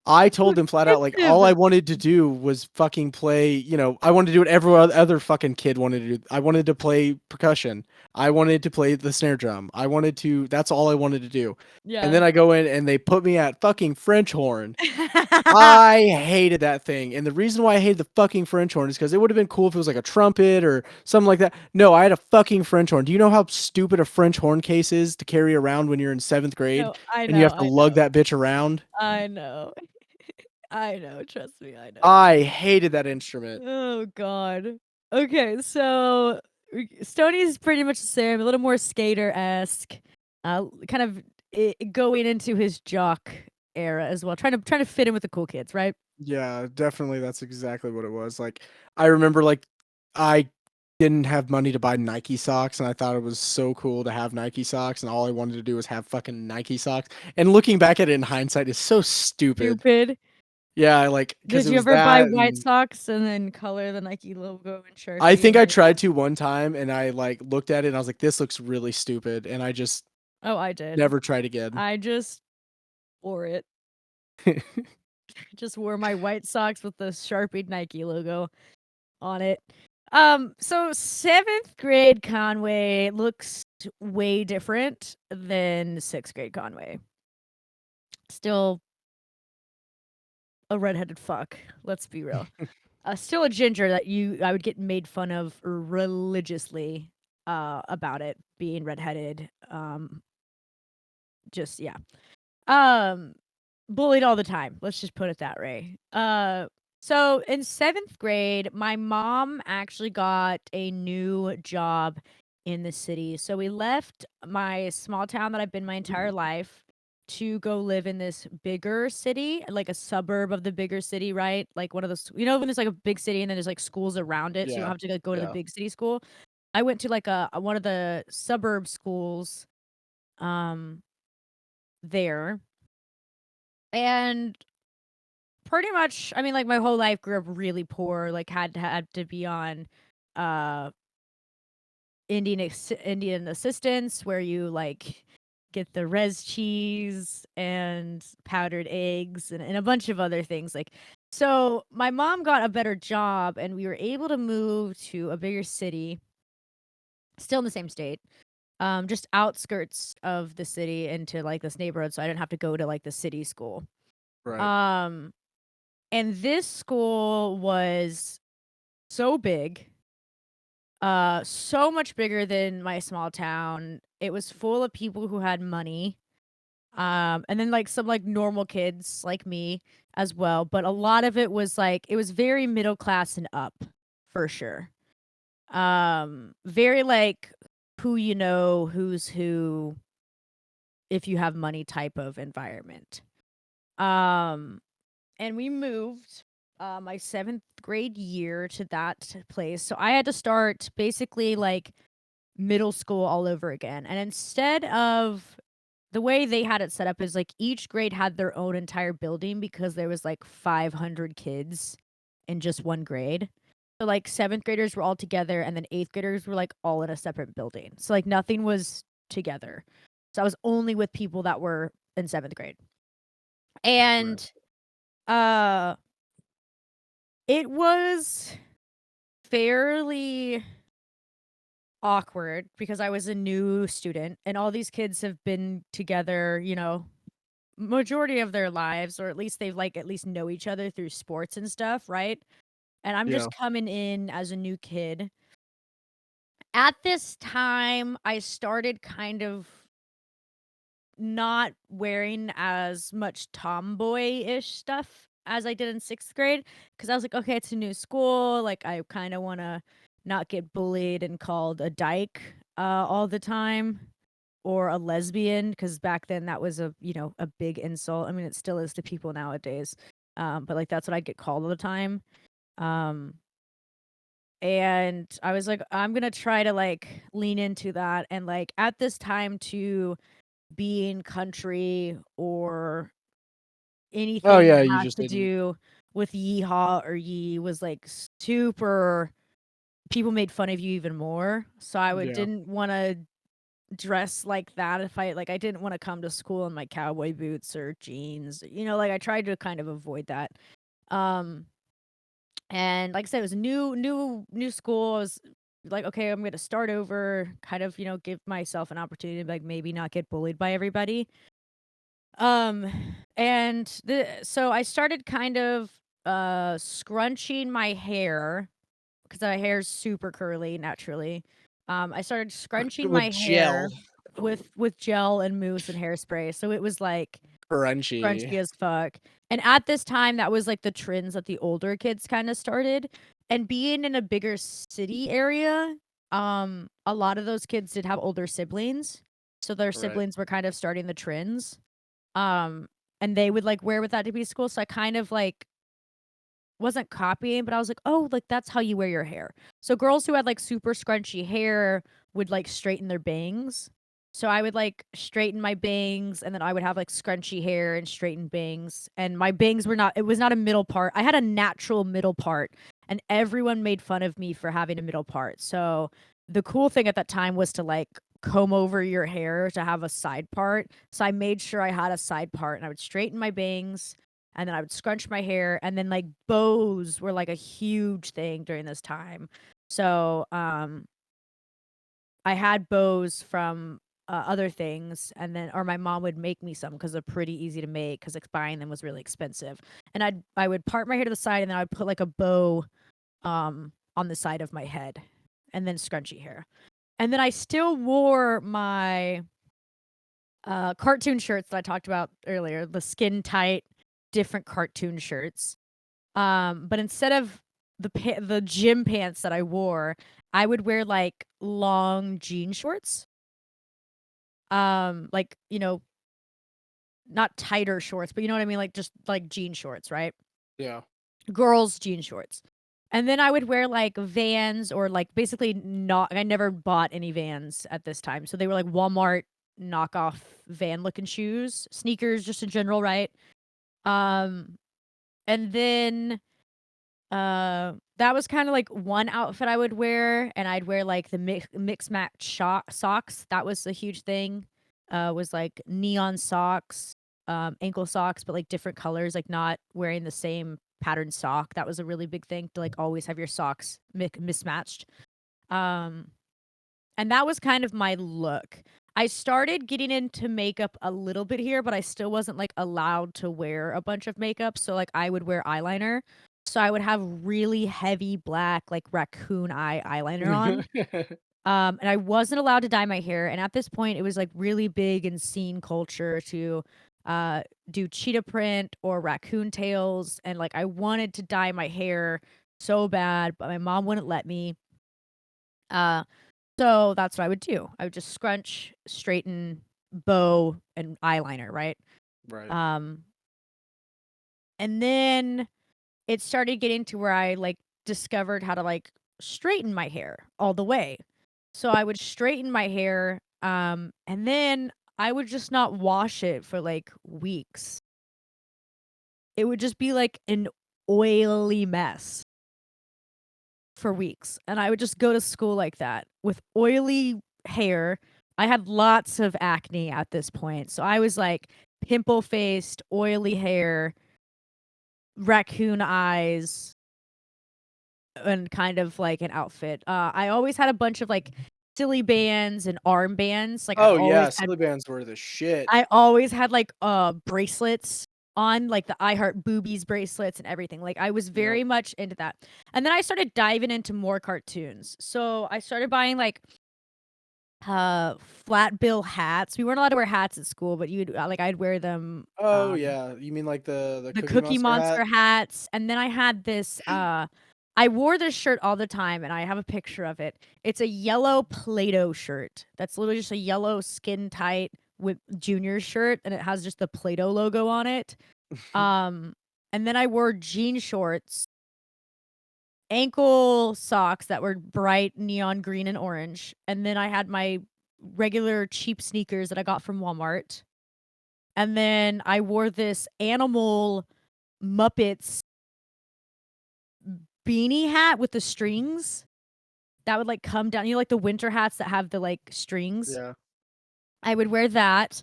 I told him flat out, like, all I wanted to do was fucking play, I wanted to do what every other fucking kid wanted to do. I wanted to play percussion. I wanted to play the snare drum. That's all I wanted to do. And then Yeah. I go in and they put me at fucking French horn. I hated that thing. And the reason why I hated the fucking French horn is because it would have been cool if it was like a trumpet or something like that. No, I had a fucking French horn. Do you know how stupid a French horn case is to carry around when you're in 7th grade No, I and you know, have to I lug know, that bitch around? I know. I know, trust me, I know. I hated that instrument. Oh god. Okay, so Stoney's pretty much the same, a little more skater-esque, kind of going into his jock era as well, trying to fit in with the cool kids, right? Yeah, definitely. That's exactly what it was. Like, I remember, like, I didn't have money to buy Nike socks, and I thought it was so cool to have Nike socks, and all I wanted to do was have fucking Nike socks. And looking back at it in hindsight is so stupid. Stupid. Yeah, like, because Did it you was ever buy that, white and socks and then color the Nike logo in I Sharpie think and I then tried to one time, and I like looked at it, and I was like, "This looks really stupid," and I just Oh, I did. never tried again. I just wore it. Just wore my white socks with the Sharpie Nike logo on it. So 7th grade Conway looks way different than 6th grade Conway. Still a redheaded fuck, let's be real. Still a ginger that I would get made fun of religiously about it being redheaded. Just yeah. Um Bullied all the time. Let's just put it that way. So in 7th grade, my mom actually got a new job in the city. So we left my small town that I've been my entire life to go live in this bigger city, like a suburb of the bigger city, right? Like one of those, when there's like a big city and then there's like schools around it, so you don't Yeah, have to like, go to the yeah, big city school. I went to like one of the suburb schools um there. And pretty much, I mean, like, my whole life grew up really poor, like, had to be on, uh, Indian assistance where you, like, get the res cheese and powdered eggs and a bunch of other things, like so my mom got a better job, and we were able to move to a bigger city, still in the same state, just outskirts of the city into, like, this neighborhood, so I didn't have to go to, like, the city school. right, Um And this school was so big, so much bigger than my small town. It was full of people who had money. And then like some like normal kids like me as well. But a lot of it was like it was very middle class and up for sure. Very like who you know, who's who, if you have money type of environment. Um and we moved my 7th grade year to that place. So I had to start basically like middle school all over again. And instead of the way they had it set up is like each grade had their own entire building because there was like 500 kids in just one grade. So like 7th graders were all together and then 8th graders were like all in a separate building. So like nothing was together. So I was only with people that were in 7th grade. right. And uh it was fairly awkward because I was a new student and all these kids have been together, majority of their lives, or at least they've like at least know each other through sports and stuff, right? And I'm Yeah. just coming in as a new kid. At this time, I started kind of not wearing as much tomboy-ish stuff as I did in 6th grade because I was like, okay, it's a new school. Like, I kind of want to not get bullied and called a dyke all the time or a lesbian because back then that was a big insult. I mean, it still is to people nowadays. But like that's what I get called all the time. Um, and I was like, I'm gonna try to like lean into that and like at this time to being country or Oh, anything that yeah, you has just to didn't. do with yeehaw or yee was like super people made fun of you even more. So I would Yeah, didn't want to dress like that if I didn't want to come to school in my cowboy boots or jeans. Like I tried to kind of avoid that. Um and like I said, it was a new school. I was like, okay, I'm gonna start over, kind of, give myself an opportunity to like maybe not get bullied by everybody. Um and so I started kind of scrunching my hair because my hair's super curly naturally. I started scrunching With my hair gel. with gel and mousse and hairspray, so it was like Crunchy. crunchy as fuck. And at this time, that was like the trends that the older kids kind of started. And being in a bigger city area, a lot of those kids did have older siblings, so their Right. siblings were kind of starting the trends. Um, and they would like wear with that to be school, so I kind of like wasn't copying, but I was like, "Oh, like, that's how you wear your hair." So girls who had, like, super scrunchy hair would, like, straighten their bangs. So I would, like, straighten my bangs, and then I would have, like, scrunchy hair and straightened bangs, and my bangs were not it was not a middle part. I had a natural middle part, and everyone made fun of me for having a middle part. So the cool thing at that time was to, like, comb over your hair to have a side part. So I made sure I had a side part, and I would straighten my bangs, and then I would scrunch my hair, and then, like, bows were, like, a huge thing during this time. So, I had bows from, other things, and then or my mom would make me some because 'cause they're pretty easy to make because, like, buying them was really expensive. And I would part my hair to the side, and then I would put, like, a bow, on the side of my head, and then scrunchy hair. And then I still wore my cartoon shirts that I talked about earlier, the skin tight, different cartoon shirts. But instead of the gym pants that I wore, I would wear like long jean shorts. Like, not tighter shorts, but you know what I mean? Like just like jean shorts, right? Yeah. Girls' jean shorts. And then I would wear like Vans or like basically not I never bought any Vans at this time. So they were like Walmart knockoff van looking shoes, sneakers just in general, right? Um and then that was kinda like one outfit I would wear, and I'd wear, like, the mix match socks. That was a huge thing, was, like, neon socks, ankle socks, but, like, different colors, like, not wearing the same pattern sock. That was a really big thing to, like, always have your socks mismatched. Um and that was kind of my look. I started getting into makeup a little bit here, but I still wasn't, like, allowed to wear a bunch of makeup, so, like, I would wear eyeliner. So I would have really heavy black, like, raccoon eye eyeliner on, and I wasn't allowed to dye my hair, and at this point, it was, like, really big in scene culture to, uh, do cheetah print or raccoon tails, and, like, I wanted to dye my hair so bad, but my mom wouldn't let me. Uh so that's what I would do. I would just scrunch, straighten, bow, and eyeliner, right? Right. Um, and then it started getting to where I like discovered how to like straighten my hair all the way. So I would straighten my hair, and then I would just not wash it for like weeks. It would just be like an oily mess for weeks, and I would just go to school like that with oily hair. I had lots of acne at this point, so I was, like, pimple-faced, oily hair, raccoon eyes, and kind of like an outfit. I always had a bunch of, like, silly bands and armbands, like, Oh, yeah, silly bands were the shit. I always had, like, bracelets on, like, the I Heart Boobies bracelets and everything, like, I was Yep. very much into that, and then I started diving into more cartoons, so I started buying, like, flat bill hats. We weren't allowed to wear hats at school, but you'd like, I'd wear them, Oh, yeah, you mean like the the Cookie Cookie Monster hat? Monster hats, and then I had this, I wore this shirt all the time, and I have a picture of it. It's a yellow Play-Doh shirt. That's literally just a yellow skin tight with junior shirt, and it has just the Play-Doh logo on it. Um, and then I wore jean shorts, ankle socks that were bright neon green and orange, and then I had my regular cheap sneakers that I got from Walmart. And then I wore this animal Muppets beanie hat with the strings that would, like, come down, like, the winter hats that have the, like, strings? Yeah. I would wear that.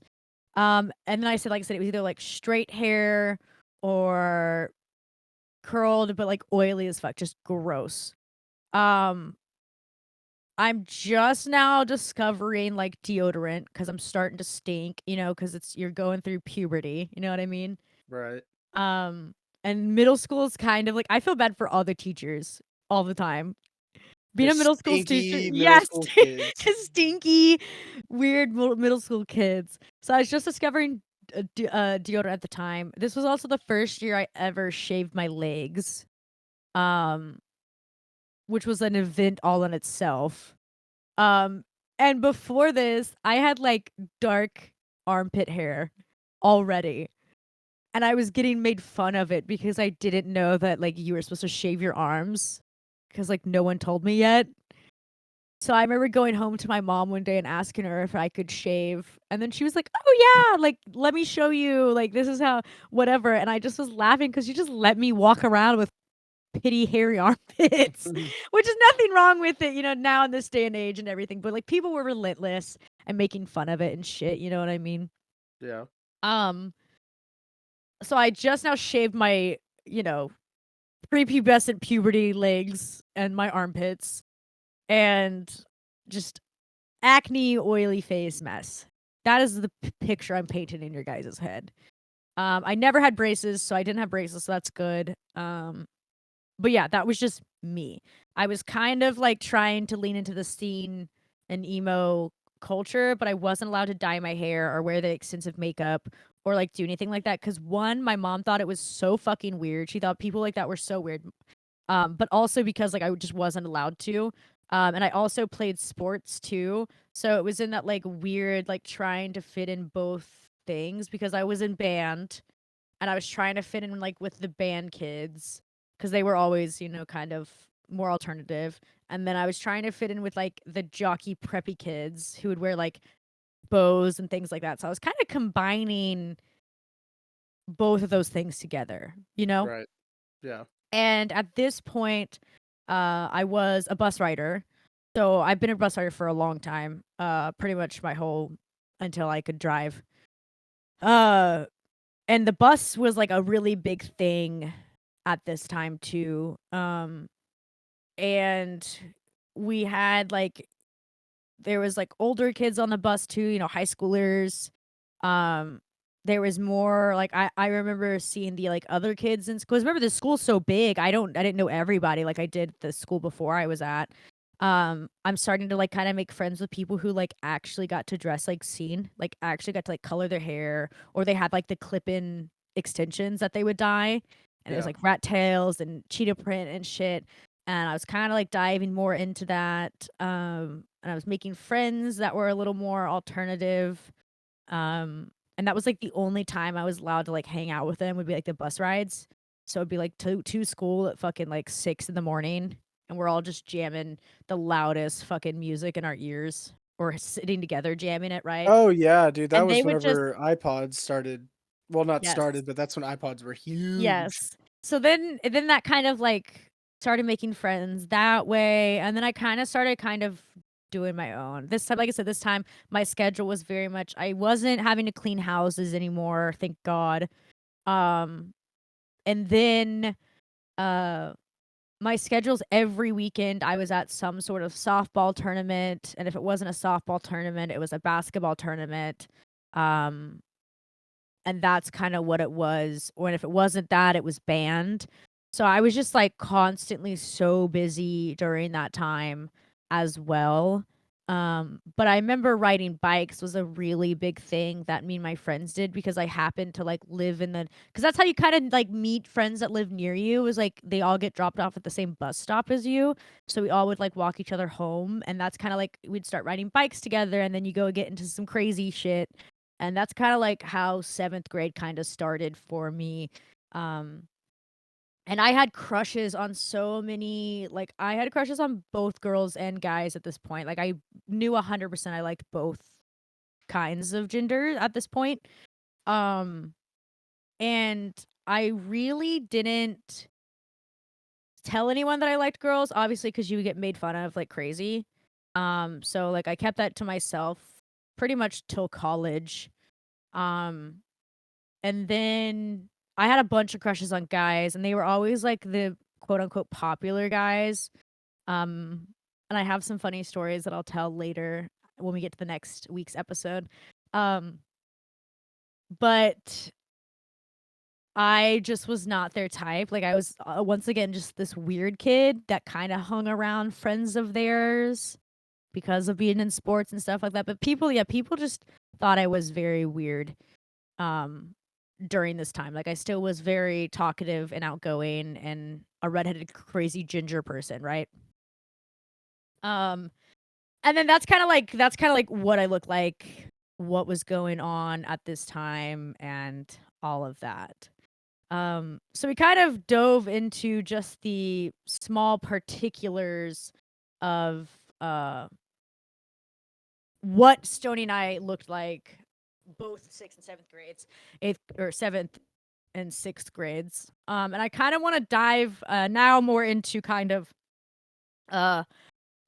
And then like I said, it was either like straight hair or curled, but like oily as fuck, just gross. Um, I'm just now discovering like deodorant because I'm starting to stink, because you're going through puberty. You know what I mean? Right. Um, and middle school is kind of like I feel bad for all the teachers all the time. Being a Just middle school teacher, stinky middle yes, school kids. stinky, weird middle school kids. So I was just discovering deodorant at the time. This was also the first year I ever shaved my legs, um, which was an event all in itself. Um, and before this, I had like dark armpit hair already. And I was getting made fun of it because I didn't know that like you were supposed to shave your arms because like no one told me yet. So I remember going home to my mom one day and asking her if I could shave. And then she was like, "Oh yeah, like let me show you. Like this is how whatever." And I just was laughing cuz she just let me walk around with pity hairy armpits, which is nothing wrong with it, now in this day and age and everything. But like people were relentless and making fun of it and shit, you know what I mean? Yeah. Um so I just now shaved my, you know, prepubescent puberty legs and my armpits and just acne, oily face mess. That is the picture I'm painting in your guys' head. I never had braces, so I didn't have braces, so that's good. But yeah, that was just me. I was kind of like trying to lean into the scene and emo culture, but I wasn't allowed to dye my hair or wear the extensive makeup or like do anything like that. Cause one, my mom thought it was so fucking weird. She thought people like that were so weird. But also because like I just wasn't allowed to. And I also played sports too. So it was in that like weird, like trying to fit in both things because I was in band and I was trying to fit in like with the band kids because they were always, kind of more alternative. And then I was trying to fit in with like the jockey preppy kids who would wear like bows and things like that. So I was kind of combining both of those things together, you know? Right. Yeah. And at this point, I was a bus rider. So I've been a bus rider for a long time, pretty much my whole until I could drive. Uh, and the bus was like a really big thing at this time too. And we had like there was like older kids on the bus too, high schoolers. Um, there was more like I remember seeing the like other kids in school. 'Cause remember the school's so big. I didn't know everybody like I did the school before I was at. I'm starting to like kind of make friends with people who like actually got to dress like scene, like actually got to like color their hair, or they had like the clip-in extensions that they would dye, and it was Yeah. like rat tails and cheetah print and shit. And I was kind of like diving more into that. And I was making friends that were a little more alternative. And that was like the only time I was allowed to like hang out with them would be like the bus rides. So it'd be like to school at fucking like 6 in the morning, and we're all just jamming the loudest fucking music in our ears, or sitting together jamming it, right? Oh yeah, dude. That And they was would just whenever iPods started. Well, not yes. started, but that's when iPods were huge. Yes. So then that kind of like started making friends that way, and then I kind of started kind of doing my own. This time, like I said, this time my schedule was very much I wasn't having to clean houses anymore, thank God. Um and then uh my schedules every weekend I was at some sort of softball tournament, and if it wasn't a softball tournament, it was a basketball tournament. Um and that's kinda what it was, or if it wasn't that, it was band. So I was just, like, constantly so busy during that time as well. But I remember riding bikes was a really big thing that me and my friends did because I happened to, like, live in the because that's how you kinda, like, meet friends that live near you is, like, they all get dropped off at the same bus stop as you, so we all would, like, walk each other home, and that's kinda like we'd start riding bikes together, and then you go get into some crazy shit. And that's kinda like how 7th grade kinda started for me. Um, and I had crushes on so many like, I had crushes on both girls and guys at this point. Like, I knew 100% I liked both kinds of gender at this point. Um, and I really didn't tell anyone that I liked girls, obviously, because you would get made fun of like crazy. So, like, I kept that to myself pretty much till college. Um, and then I had a bunch of crushes on guys, and they were always like the quote unquote popular guys. Um, and I have some funny stories that I'll tell later when we get to the next week's episode. Um, but I just was not their type. Like I was once again just this weird kid that kind of hung around friends of theirs because of being in sports and stuff like that. But people just thought I was very weird um during this time. Like I still was very talkative and outgoing and a redheaded crazy ginger person, right? Um and then that's kind of like what I look like, what was going on at this time and all of that. So we kind of dove into just the small particulars of what Stony and I looked like, both sixth and seventh grades, eighth or seventh and sixth grades. And I kind of want to dive now more into kind of uh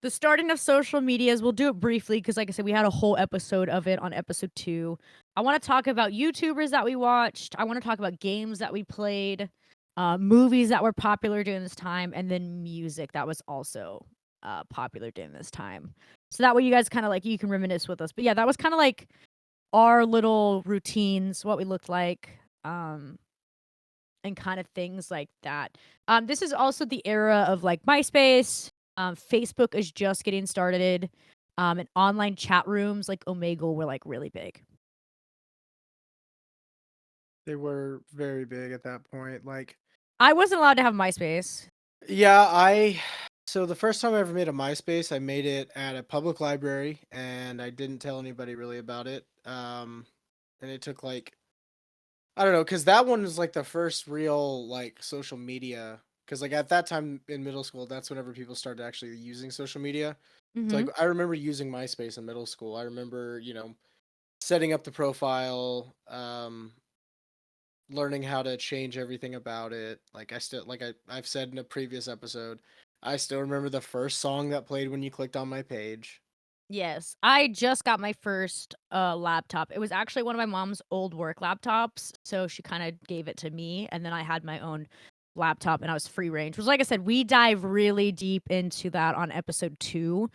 the starting of social medias. We'll do it briefly because, like I said, we had a whole episode of it on episode 2. I want to talk about YouTubers that we watched. I want to talk about games that we played, movies that were popular during this time, and then music that was also popular during this time. So that way you guys kind of like, you can reminisce with us. But yeah, that was kind of like our little routines, what we looked like, and kind of things like that. This is also the era of like MySpace. Facebook is just getting started. And online chat rooms like Omegle were like really big. They were very big at that point. Like, I wasn't allowed to have MySpace. yeah, so the first time I ever made a MySpace, I made it at a public library, and I didn't tell anybody really about it. And it took like, I don't know, because that one was like the first real like social media. Because like at that time in middle school, that's whenever people started actually using social media. So like Mm-hmm. I remember using MySpace in middle school. I remember, setting up the profile, learning how to change everything about it. Like I've said in a previous episode, I still remember the first song that played when you clicked on my page. Yes, I just got my first laptop. It was actually one of my mom's old work laptops, so she kind of gave it to me, and then I had my own laptop, and I was free range. Which, like I said, we dive really deep into that on episode 2.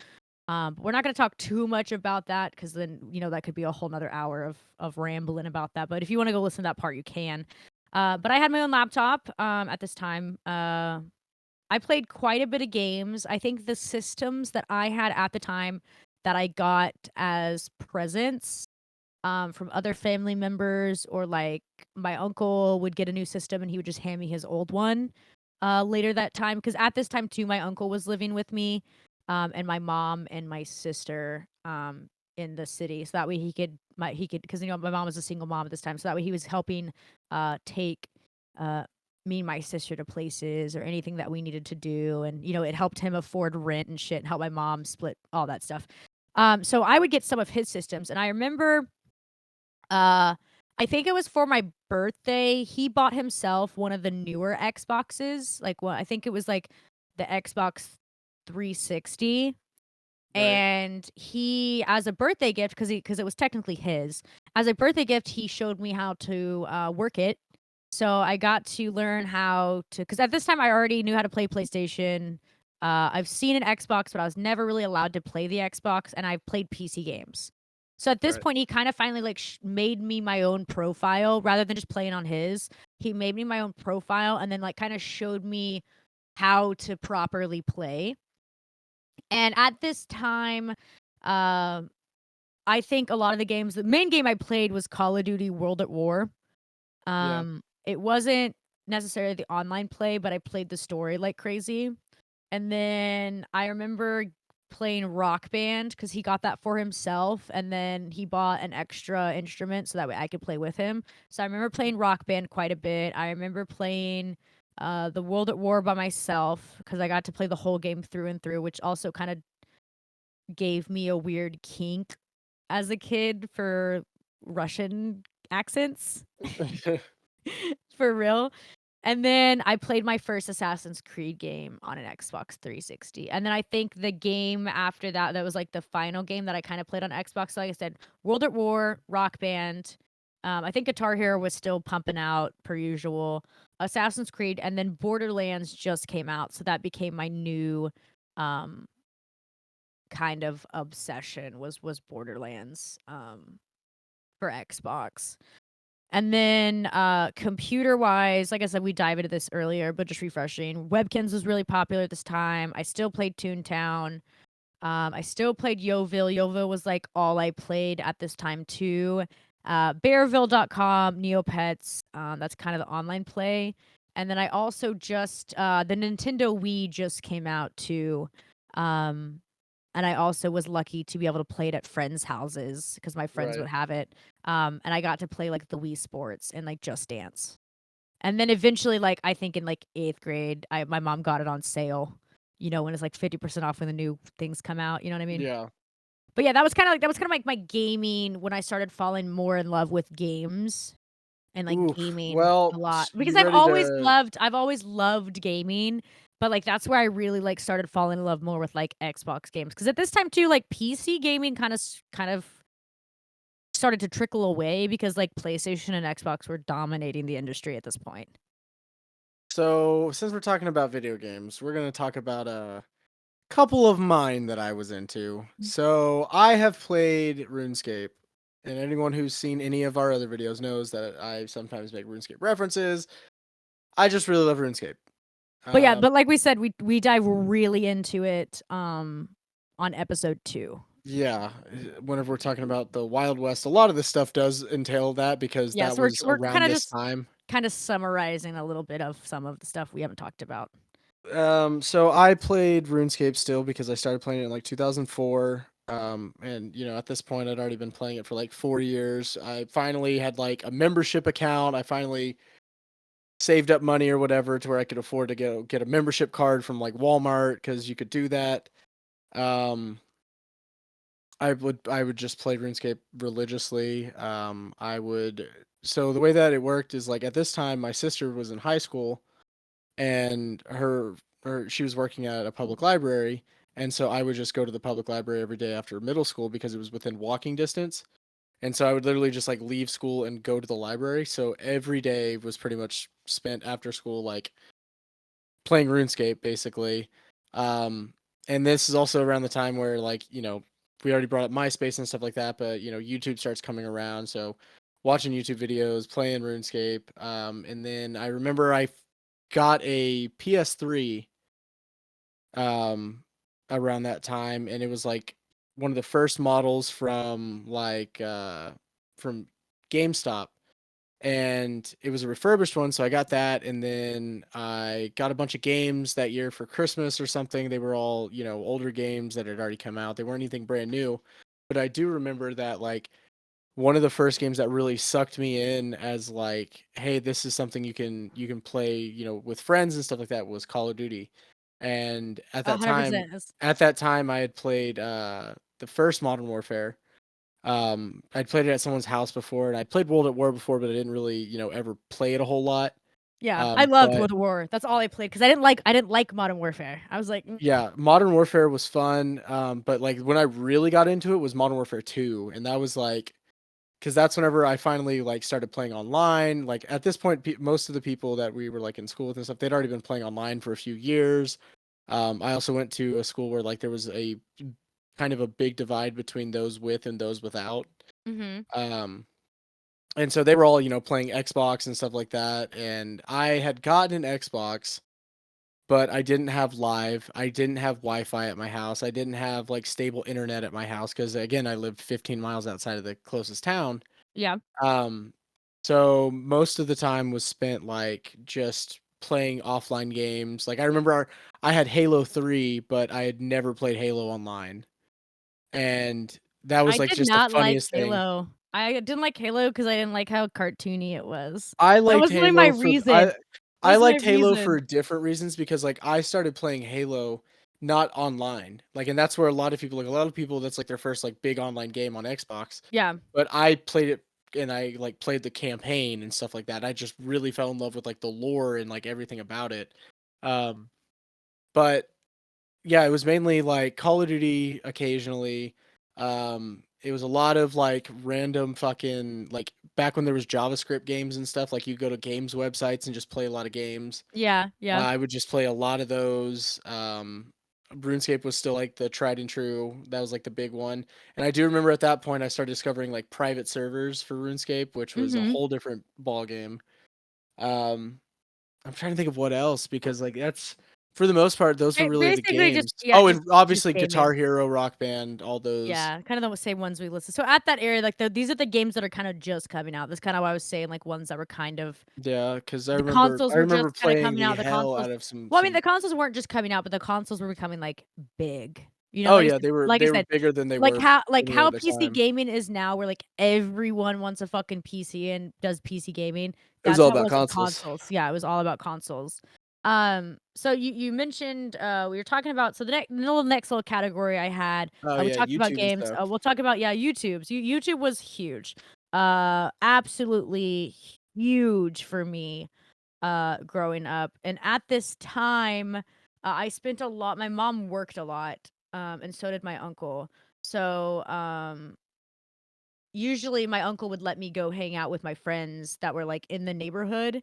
But we're not going to talk too much about that because then that could be a whole nother hour of rambling about that. But if you want to go listen to that part, you can. But I had my own laptop at this time. I played quite a bit of games. I think the systems that I had at the time that I got as presents from other family members, or like my uncle would get a new system and he would just hand me his old one later that time. Because at this time, too, my uncle was living with me, and my mom and my sister in the city. So that way because my mom was a single mom at this time. So that way he was helping take uh, me and my sister to places or anything that we needed to do. And, it helped him afford rent and shit and help my mom split all that stuff. So I would get some of his systems. And I remember, I think it was for my birthday, he bought himself one of the newer Xboxes. Like, well, I think it was like the Xbox 360. Right. And he, as a birthday gift, because it was technically his, as a birthday gift, he showed me how to work it. So I got to learn how to, because at this time I already knew how to play PlayStation. I've seen an Xbox, but I was never really allowed to play the Xbox, and I've played PC games. So at this Right. point, he kind of finally like made me my own profile rather than just playing on his. He made me my own profile and then like kind of showed me how to properly play. And at this time, I think a lot of the main game I played was Call of Duty World at War. Yeah. It wasn't necessarily the online play, but I played the story like crazy. And then I remember playing Rock Band because he got that for himself, and then he bought an extra instrument so that way I could play with him. So I remember playing Rock Band quite a bit. I remember playing the World at War by myself because I got to play the whole game through and through, which also kind of gave me a weird kink as a kid for Russian accents. For real. And then I played my first Assassin's Creed game on an Xbox 360. And then I think the game after that, that was like the final game that I kind of played on Xbox. So like I said, World at War, Rock Band. I think Guitar Hero was still pumping out per usual. Assassin's Creed, and then Borderlands just came out, so that became my new um kind of obsession was Borderlands for Xbox. And then computer wise, like I said, we dive into this earlier, but just refreshing. Webkins was really popular at this time. I still played Toontown. I still played Yoville. Yoville was like all I played at this time too. Bearville.com, Neopets. That's kind of the online play. And then I also just the Nintendo Wii just came out too. Um, and I also was lucky to be able to play it at friends' houses because my friends Right. would have it. And I got to play like the Wii Sports and like Just Dance. And then eventually, like I think in like 8th grade, my mom got it on sale. You know, when it's like 50% off when the new things come out. You know what I mean? Yeah. But yeah, that was kind of like my gaming when I started falling more in love with games and like Oof. gaming a Well, lot because you ready to? I've always loved gaming, but like that's where I really like started falling in love more with like Xbox games because at this time too, like PC gaming kind of started to trickle away because like PlayStation and Xbox were dominating the industry at this point. So, since we're talking about video games, we're gonna talk about a couple of mine that I was into. So, I have played RuneScape, and anyone who's seen any of our other videos knows that I sometimes make RuneScape references. I just really love RuneScape. But yeah, Um, but like we said, we dive really into it on episode 2. yeah, whenever we're talking about the Wild West, a lot of this stuff does entail that because Yeah, that so we're was we're around kind of this just time. kind of summarizing a little bit of some of the stuff we haven't talked about. So I played RuneScape still because I started playing it in like 2004. And at this point, I'd already been playing it for like 4 years. I finally had like a membership account. I finally saved up money or whatever to where I could afford to get a membership card from like Walmart because you could do that. Um, I would just play RuneScape religiously. So the way that it worked is like at this time, my sister was in high school and she was working at a public library, and so I would just go to the public library every day after middle school because it was within walking distance. And so I would literally just like leave school and go to the library. So every day was pretty much spent after school like playing RuneScape basically. Um and this is also around the time where like, we already brought up MySpace and stuff like that, but YouTube starts coming around, so watching YouTube videos, playing RuneScape. And then I remember got a PS3 um around that time, and it was like one of the first models from GameStop, and it was a refurbished one, so I got that. And then I got a bunch of games that year for Christmas or something. They were all older games that had already come out. They weren't anything brand new, but I do remember that like one of the first games that really sucked me in as like, hey, this is something you can play, with friends and stuff like that, was Call of Duty. And 100%. at that time I had played the first Modern Warfare. I'd played it at someone's house before, and I played World at War before, but I didn't really, ever play it a whole lot. Yeah, I loved But World of War. That's all I played because I didn't like Modern Warfare. I was like, yeah, Modern Warfare was fun. But like when I really got into it was Modern Warfare 2, and that was like because that's whenever I finally like started playing online. Like at this point, most of the people that we were like in school with and stuff, they'd already been playing online for a few years. I also went to a school where like there was a kind of a big divide between those with and those without. mm-hmm. Um, and so they were all playing Xbox and stuff like that. And I had gotten an Xbox, but I didn't have live. I didn't have Wi-Fi at my house. I didn't have like stable internet at my house because again, I lived 15 miles outside of the closest town. Yeah, Um, so most of the time was spent like just playing offline games. Like I remember I had Halo 3, but I had never played Halo online. And that I was like did just the not like funniest thing. Halo. I didn't like Halo because I didn't like how cartoony it was. I That liked wasn't really my Halo for reason. That I was my liked Halo reason. for different reasons because like I started playing Halo not online. Like, and that's where a lot of people that's like their first like big online game on Xbox. Yeah, But I played it and I like played the campaign and stuff like that. I just really fell in love with like the lore and like everything about it. Um, but yeah, it was mainly like Call of Duty occasionally. It was a lot of like random fucking like back when there was JavaScript games and stuff. Like you go to games websites and just play a lot of games. Yeah, yeah. I would just play a lot of those. RuneScape was still like the tried and true. That was like the big one. And I do remember at that point I started discovering like private servers for RuneScape, which was a Mhm. whole different ball game. Um, I'm trying to think of what else because like that's for the most part those were really the Basically just games. yeah, Oh, just and obviously gaming. Guitar Hero, Rock Band, all those. Yeah, kind of the same ones we listed. So at that area, like these are the games that are kind of just coming out. That's kind of why I was saying like ones that were kind of Yeah, because I the remember consoles I were remember just kind of playing coming the out. The hell consoles, out of some well, I mean, the some. consoles weren't just coming out, but the consoles were becoming like big. You know, Oh yeah, they were like I they were said, bigger than they were like any how other PC time. gaming is now, where like everyone wants a fucking PC and does PC gaming. It was That's all how it about was with consoles. consoles. Yeah, it was all about consoles. So you mentioned we were talking about so the next little category I had. Oh We yeah, talked about YouTube and games. stuff. We'll talk about YouTube. So YouTube was huge. Absolutely huge for me growing up. And at this time, I spent a lot my mom worked a lot, and so did my uncle. So, usually my uncle would let me go hang out with my friends that were, like, in the neighborhood,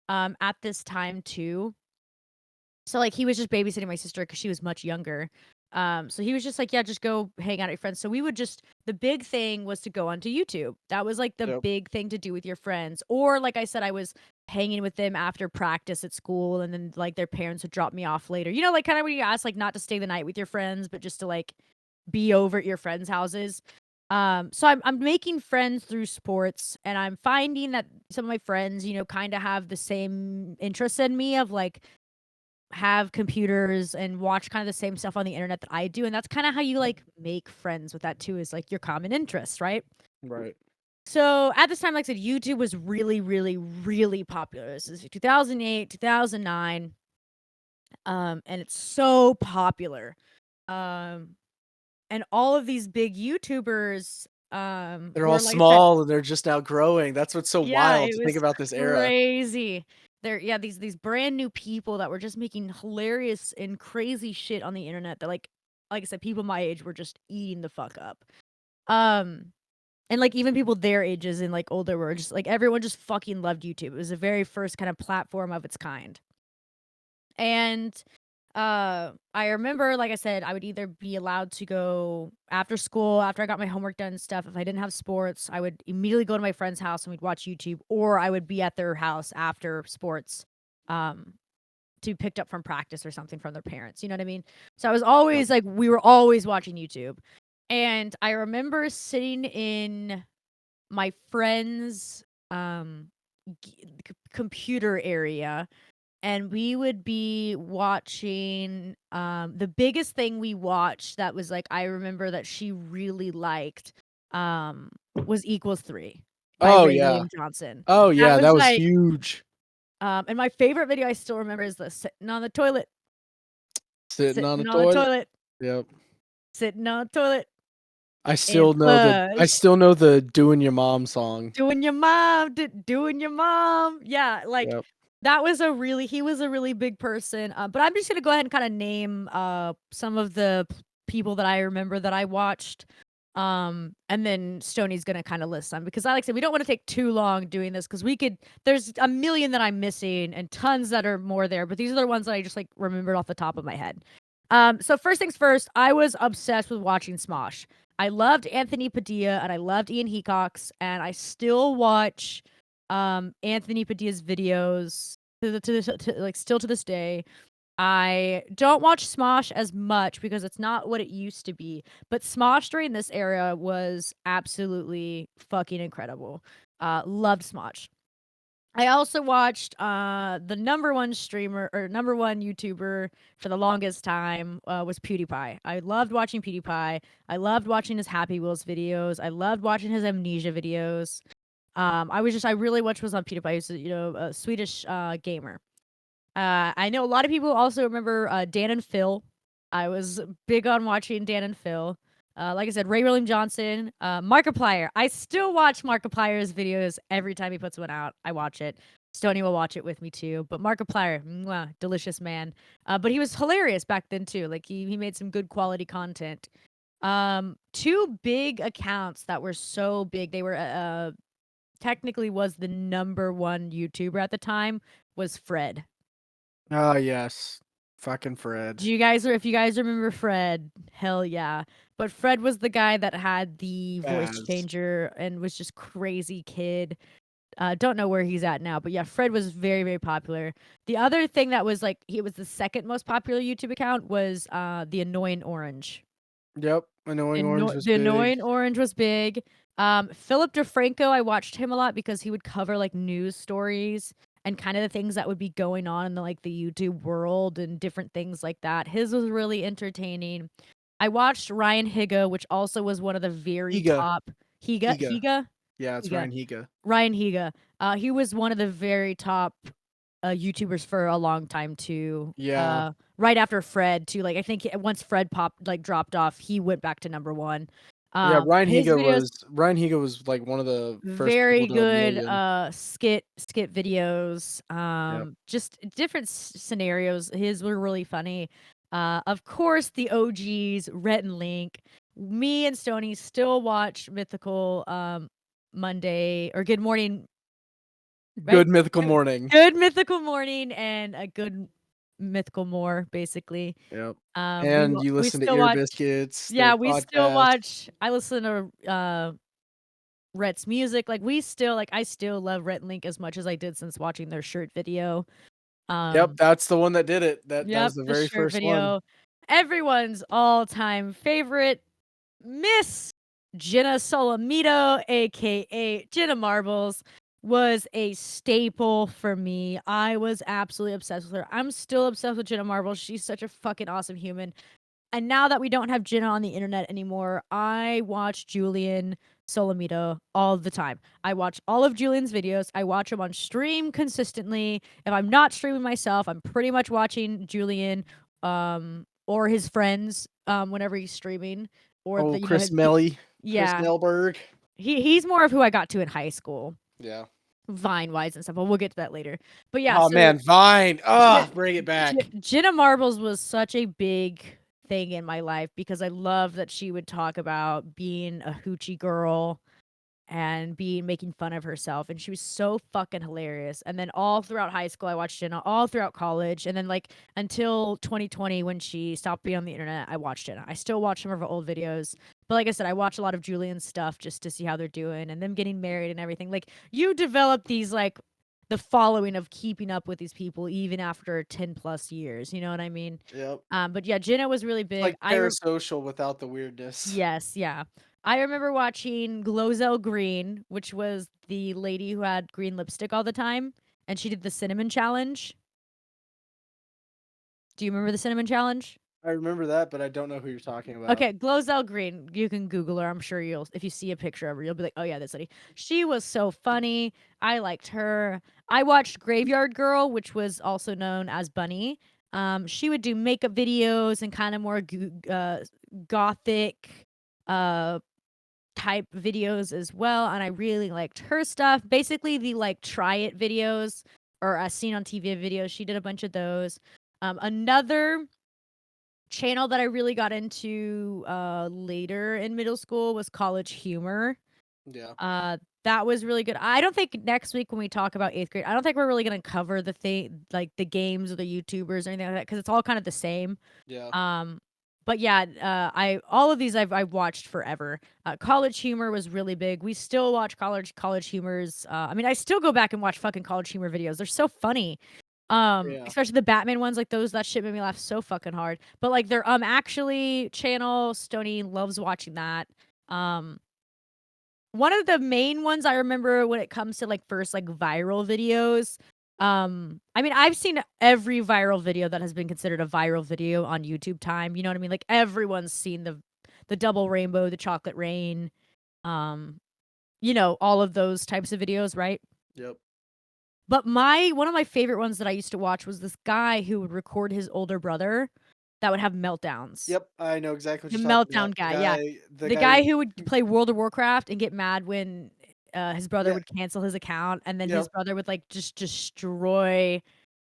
at this time too. So, like, he was just babysitting my sister because she was much younger. So he was just like, "Yeah, just go hang out at your friends." So we would just the big thing was to go onto YouTube. That was, like, the Yep. big thing to do with your friends. Or, like I said, I was hanging with them after practice at school, and then, like, their parents would drop me off later. You know, like, kinda when you ask, like, not to stay the night with your friends, but just to, like, be over at your friends' houses. So I'm making friends through sports, and I'm finding that some of my friends, kinda have the same interests in me of, like, have computers and watch kind of the same stuff on the internet that I do, and that's kinda how you, like, make friends with that too, is, like, your common interests, right? Right. So, at this time, like I said, YouTube was really, really, really popular. This is 2008, 2009, and it's so popular. Um, and all of these big YouTubers, They're all were, like I said. small and they're just now growing. That's what's so Yeah, wild it to think was about this era. crazy. These brand new people that were just making hilarious and crazy shit on the internet that like I said, people my age were just eating the fuck up. Um, and like even people their ages and like older were just like everyone just fucking loved YouTube. It was the very first kind of platform of its kind. And I remember, like I said, I would either be allowed to go after school, after I got my homework done and stuff. If I didn't have sports, I would immediately go to my friend's house and we'd watch YouTube, or I would be at their house after sports, um, to be picked up from practice or something from their parents. You know what I mean? So I was Yep. always like, we were always watching YouTube. And I remember sitting in my friend's computer area, and we would be watching the biggest thing we watched that was like I remember that she really liked was Equals 3 by Oh Ray yeah. William Johnson. Oh That yeah, was that was like huge. and my favorite video I still remember is the Sitting on the sitting on the toilet. toilet, Yep. sitting on the toilet I and still know I flush. still know the "Doing Your Mom" song. Doing your mom. Yeah, like Yep. that was he was a really big person. But I'm just gonna go ahead and kind of name some of the people that I remember that I watched. And then Stoney's gonna kind of list some because like I said, we don't want to take too long doing this because there's a million that I'm missing and tons that are more there, but these are the ones that I just like remembered off the top of my head. So first things first, I was obsessed with watching Smosh. I loved Anthony Padilla and I loved Ian Hecox, and I still watch Anthony Padilla's videos like still to this day. I don't watch Smosh as much because it's not what it used to be, but Smosh during this era was absolutely fucking incredible. Loved Smosh. I also watched the number one streamer or number one YouTuber for the longest time was PewDiePie. I loved watching PewDiePie. I loved watching his Happy Wheels videos. I loved watching his Amnesia videos. I really watched was on PewDiePie. He's a Swedish gamer. I know a lot of people also remember Dan and Phil. I was big on watching Dan and Phil. Like I said, Ray William Johnson, Markiplier. I still watch Markiplier's videos every time he puts one out. I watch it. Stoney will watch it with me too. But Markiplier, mwah, delicious man. But he was hilarious back then too. Like he made some good quality content. Two big accounts that were so big. They were technically was the number one YouTuber at the time was Fred. Oh yes, fucking Fred. Do you guys if you guys remember Fred, hell yeah. But Fred was the guy that had the voice Baz. changer and was just crazy kid. Don't know where he's at now, but yeah, Fred was very, very popular. The other thing that was like he was the second most popular YouTube account was the Annoying Orange. Yep, Annoying Orange was The big. Annoying Orange was big. Philip DeFranco, I watched him a lot because he would cover like news stories and kind of the things that would be going on in the YouTube world and different things like that. His was really entertaining. I watched Ryan Higa, which also was one of the very Higa. top Higa. Yeah, it's Higa. Ryan Higa. Ryan Higa. He was one of the very top YouTubers for a long time too. Yeah. Right after Fred too. Like I think once Fred dropped off, he went back to number one. Yeah, His videos Ryan Higa was like one of the first very people to a good million. skit videos. Yep. Just different scenarios. His were really funny. Of course, the OGs, Rhett and Link. Me and Stoney still watch Mythical Monday or Good Morning. Right? Good Mythical Morning. Good Mythical Morning and a good Mythical More, basically. Yep. We And you we listen to still Ear watch. Biscuits, Yeah, their we still podcast. watch. I listen to Rhett's music. Like we still I still love Rhett and Link as much as I did since watching their shirt video. Yep, that's the one that did it. That Yep, was the the very shirt first one. video. Everyone's all-time favorite, Miss Jenna Solomito, aka Jenna Marbles, was a staple for me. I was absolutely obsessed with her. I'm still obsessed with Jenna Marbles. She's such a fucking awesome human. And now that we don't have Jenna on the internet anymore, I watch Julian Solomito all the time. I watch all of Julian's videos. I watch him on stream consistently. If I'm not streaming myself, I'm pretty much watching Julian or his friends whenever he's streaming or Oh, the Chris Melly, Chris yeah. Nelberg. He's more of who I got to in high school. Yeah. Vine wise and stuff, but we'll get to that later. But yeah, Oh so man, Vine. Oh, bring it back. Jenna Marbles was such a big thing in my life because I love that she would talk about being a hoochie girl and making fun of herself, and she was so fucking hilarious. And then all throughout high school I watched Jenna, all throughout college, and then like until 2020 when she stopped being on the internet, I watched Jenna. I still watch some of her old videos, but like I said, I watch a lot of Julian's stuff just to see how they're doing and them getting married and everything. Like you develop these like the following of keeping up with these people even after 10 plus years, you know what I mean? Yep. But yeah, Jenna was really It's big. like parasocial without the weirdness. Yes, yeah. I remember watching Glozell Green, which was the lady who had green lipstick all the time, and she did the cinnamon challenge. Do you remember the cinnamon challenge? I remember that, but I don't know who you're talking about. Okay, Glozell Green. You can Google her. I'm sure if you see a picture of her, you'll be like, oh yeah, this lady. She was so funny. I liked her. I watched Graveyard Girl, which was also known as Bunny. She would do makeup videos and kind of more gothic type videos as well, and I really liked her stuff. Basically, the like try it videos or as seen on TV videos, she did a bunch of those. Another channel that I really got into later in middle school was College Humor. Yeah. That was really good. I don't think next week when we talk about 8th grade, I don't think we're really gonna cover the thing like the games or the YouTubers or anything like that because it's all kind of the same. Yeah. But yeah, all of these I've watched forever. College Humor was really big. We still watch college humors. I mean, I still go back and watch fucking College Humor videos. They're so funny. Yeah. Especially the Batman ones, like those. That shit made me laugh so fucking hard. But like their actually channel, Stony loves watching that. One of the main ones I remember when it comes to like first like viral videos. I mean, I've seen every viral video that has been considered a viral video on YouTube time. You know what I mean? Like everyone's seen the double rainbow, the chocolate rain, all of those types of videos, right? Yep. But one of my favorite ones that I used to watch was this guy who would record his older brother that would have meltdowns. Yep, I know exactly what The you're talking about. meltdown guy, yeah. The The guy guy who who would play World of Warcraft and get mad when, his brother yeah, would cancel his account, and then his yep. brother would, like, just destroy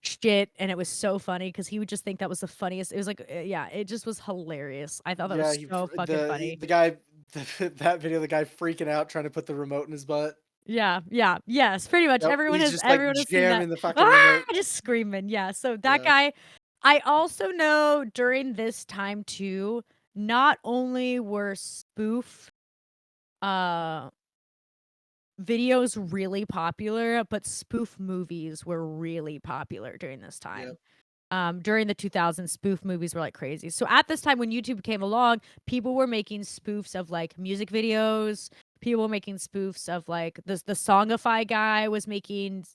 shit, and it was so funny because he would just think that was the funniest. It was like, yeah, it just was hilarious. I thought that Yeah, was so fucking funny. the guy that video, the guy freaking out trying to put the remote in his butt. Yeah, yeah, yes, pretty much. Yep, he's just, like, Everyone has seen that. jamming the fucking "Ah!" remote. Just screaming, yeah, so that Yeah. guy. I also know during this time too, not only were spoof, uh, videos really popular, but spoof movies were really popular during this time. Yep. During the 2000s, spoof movies were like crazy. So at this time when YouTube came along, people were making spoofs of like music videos. People were making spoofs of like the Songify guy was making,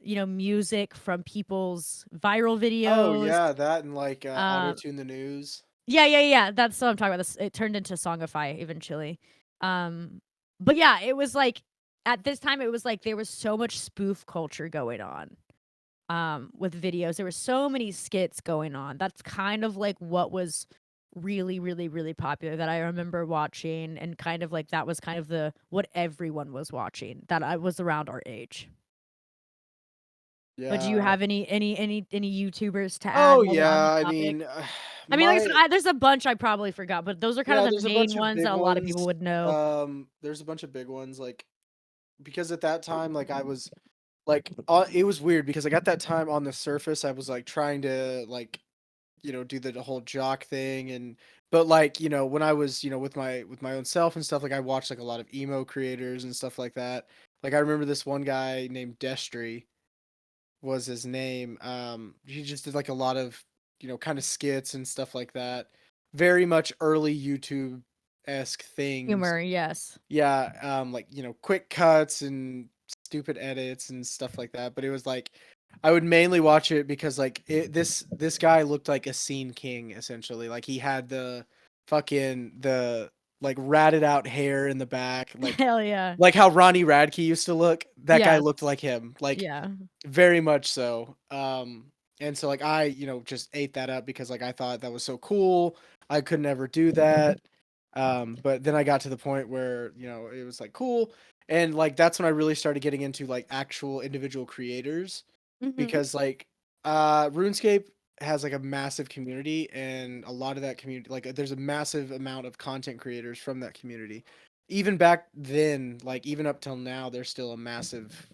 music from people's viral Oh, videos. yeah, that and, like, Um, Auto-Tune the News. yeah, yeah, yeah. That's what I'm talking about. This it turned into Songify eventually. Um, but yeah, it was like at this time it was like there was so much spoof culture going on. With videos. There were so many skits going on. That's kind of like what was really, really, really popular that I remember watching, and kind of like that was kind of the what everyone was watching that I was around our age. But do you Yeah. have any YouTubers to add Oh, while we're on the yeah, I topic? mean, I mean, like I my said, there's a bunch I probably forgot, but those are kind of yeah, the there's a main bunch of ones big that a lot of people ones. would know. There's a bunch of big ones, like because at that time, like, I was like, it was weird because, like, at that time on the surface, I was, like, trying to, like, do the whole jock thing but, like, when I was, with my own self and stuff, like, I watched, like, a lot of emo creators and stuff like that. Like, I remember this one guy named Destry was his name. He just did, like, a lot of, kinda skits and stuff like that. Very much early YouTube-esque things. Humor, yes. Yeah, like, quick cuts and stupid edits and stuff like that, but it was like I would mainly watch it because, like, this guy looked like a scene king, essentially. Like, he had the, like, ratted out hair in the back, Hell yeah. like how Ronnie Radke used to look. That guy Yes. looked like him, like, Yeah. very much so. And so, like, I, just ate that up because, like, I thought that was so cool. I could never do that. But then I got to the point where, it was like cool. And like that's when I really started getting into like actual individual creators Mhm. because like RuneScape has like a massive community and a lot of that community like there's a massive amount of content creators from that community. Even back then, like even up till now, there's still a massive,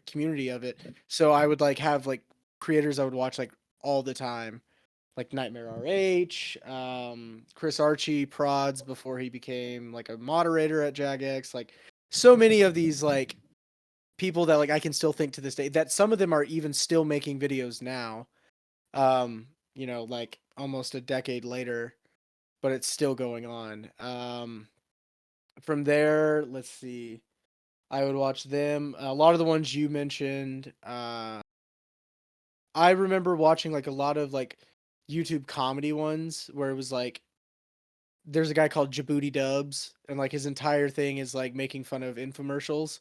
community of it. So I would like have like creators I would watch like all the time like Nightmare RH, Chris Archie, Prods before he became like a moderator at Jagex, like so many of these like people that like I can still think to this day that some of them are even still making videos now. Like almost a decade later, but it's still going on. From there, let's see. I would watch them. A lot of the ones you mentioned. I remember watching like a lot of like YouTube comedy ones where it was like there's a guy called Djibouti Dubs, and like his entire thing is like making fun of infomercials.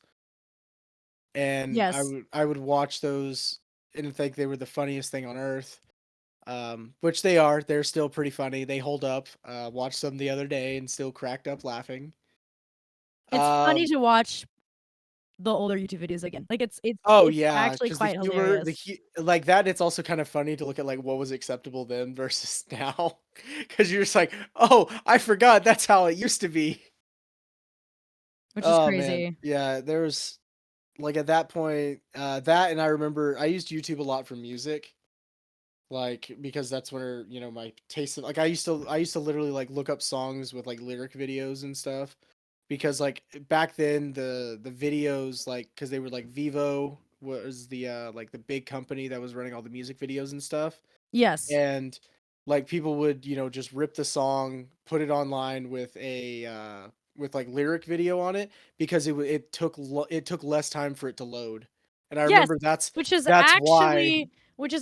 And Yes. I would watch those and think they were the funniest thing on earth. Which they are. They're still pretty funny. They hold up. Watched them the other day and still cracked up laughing. It's funny Um, to watch the older YouTube videos again. Like, oh it's yeah, actually because the quite humor, hilarious. like that. It's also kind of funny to look at like what was acceptable then versus now, because you're just like, oh, I forgot that's how it used to be. Which is Oh man, crazy. yeah. There's like at that point, that and I remember I used YouTube a lot for music, like because that's where my taste of like I used to literally like look up songs with like lyric videos and stuff because like back then the videos like because they were like Vivo was the like the big company that was running all the music videos and stuff Yes. and like people would just rip the song put it online with like lyric video on it because it took less time for it to load and I Yes, remember which is that's why.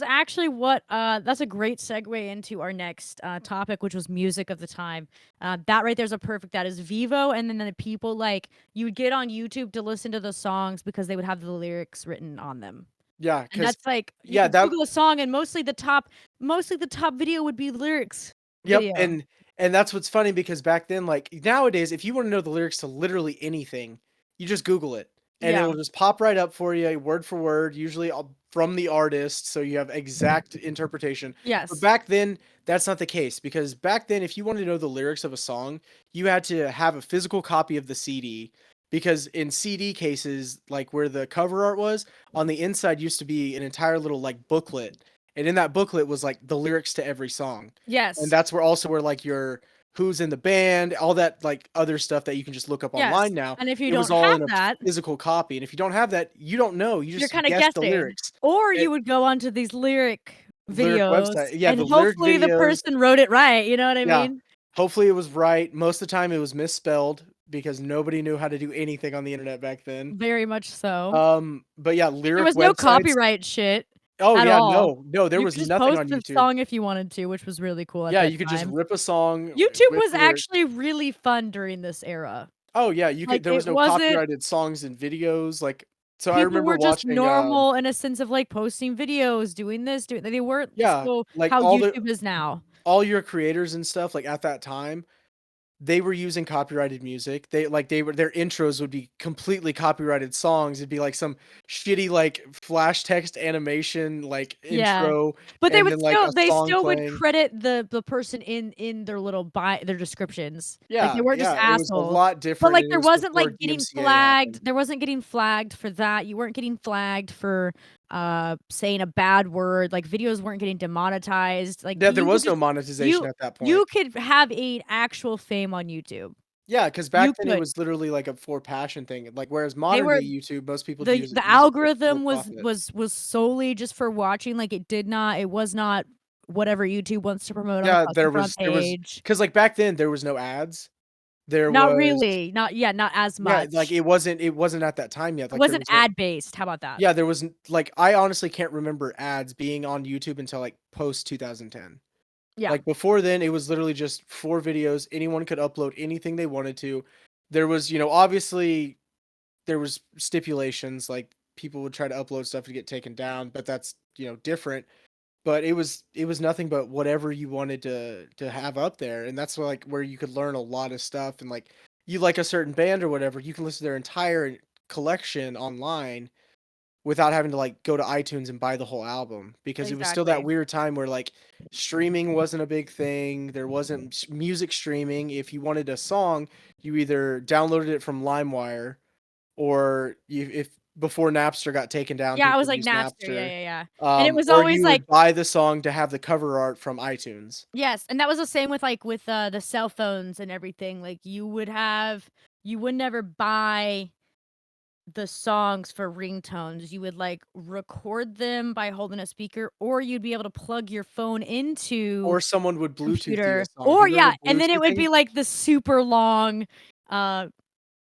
actually what that's a great segue into our next, topic, which was music of the time. That right there's a perfect that is Vivo, and then the people, like, you would get on YouTube to listen to the songs because they would have the lyrics written on them. Yeah, And because that's like you yeah, could that Google a song and mostly the top video would be lyrics yep, video. and that's what's funny because back then, like nowadays, if you want to know the lyrics to literally anything, you just Google it and Yeah. it'll just pop right up for you, word for word, usually from the artist, so you have exact interpretation. But Yes. back then, that's not the case because back then, if you wanted to know the lyrics of a song, you had to have a physical copy of the CD. Because in CD cases, like where the cover art was, on the inside used to be an entire little like booklet, and in that booklet was like the lyrics to every song. And Yes. that's where like your who's in the band, all that like other stuff that you can just look up Yes. online now. And if you It was don't all have in a that, physical copy. And if you don't have that, you don't know. You you're just kinda guess the guessing. lyrics. Or Eh, you would go onto these lyric lyric website. videos, Yeah, and the lyric hopefully the videos. person wrote it right, you know what I Yeah. mean? Hopefully it was right. Most of the time it was misspelled because nobody knew how to do anything on the internet back then. Very much so. But yeah, There lyric was no websites. copyright shit Oh at yeah, all. no, there You was could just nothing post on the YouTube. song if you wanted to, which was really cool at Yeah, that you could just time. rip a song YouTube with was the lyrics. actually really fun during this era. Oh yeah, you could Like, there was it no wasn't copyrighted songs and videos, like so I people remember were just watching, normal in a sense of, like, posting videos, doing this, doing they weren't yeah, so like how YouTube is now. all your creators and stuff, like, at that time, they were using copyrighted music. They were their intros would be completely copyrighted songs. It'd be like some shitty, like, flash text animation, like, Yeah. intro, But and then, like, a they song still would playing. credit the person in their little their descriptions. Like, they Yeah, weren't just yeah, it was a assholes. lot But, different, like, and it there was wasn't, before like, getting DMCA happened. flagged there wasn't getting flagged for that. You weren't getting flagged for, saying a bad word. Like, videos weren't getting demonetized. Like, Yeah, there you could was no just monetization you at that you point. could have a actual fame on YouTube. Yeah, because You back then it could. was literally like a for passion thing, like, whereas They modern day were YouTube, most people the use the it for algorithm was profit. was was solely just for watching, like, it was not whatever YouTube wants to promote on Yeah, across the front there was page. because like, back then, there was no ads. There Not was really, not as yeah, like, much. it wasn't at that time yet, It like, there wasn't was no ad-based, how about that? yeah, there wasn't like, I honestly can't remember ads being on YouTube until, like, post 2010. Yeah, Like, before then, it was literally just 4 videos, anyone could upload anything they wanted to. There was, obviously, there was stipulations, like, people would try to upload stuff to get taken down, but that's, different. But it was nothing but whatever you wanted to have up there, and that's, like, where you could learn a lot of stuff, and, like, you like a certain band or whatever, you can listen to their entire collection online without having to, like, go to iTunes and buy the whole album, because it was still that exactly. weird time where, like, streaming wasn't a big thing, there wasn't music streaming. If you wanted a song, you either downloaded it from LimeWire, or if before Napster got taken down, Yeah, I people was would like use Napster, Napster, yeah. And it was or always you like would buy the song to have the cover art from iTunes. yes, and that was the same with, like, the cell phones and everything, like, you would never buy the songs for ringtones. You would, like, record them by holding a speaker, or you'd be able to plug your phone into Or someone would Bluetooth you a computer song. Do or you yeah, remember and then it would Bluetoothing? be, like, the super long, uh,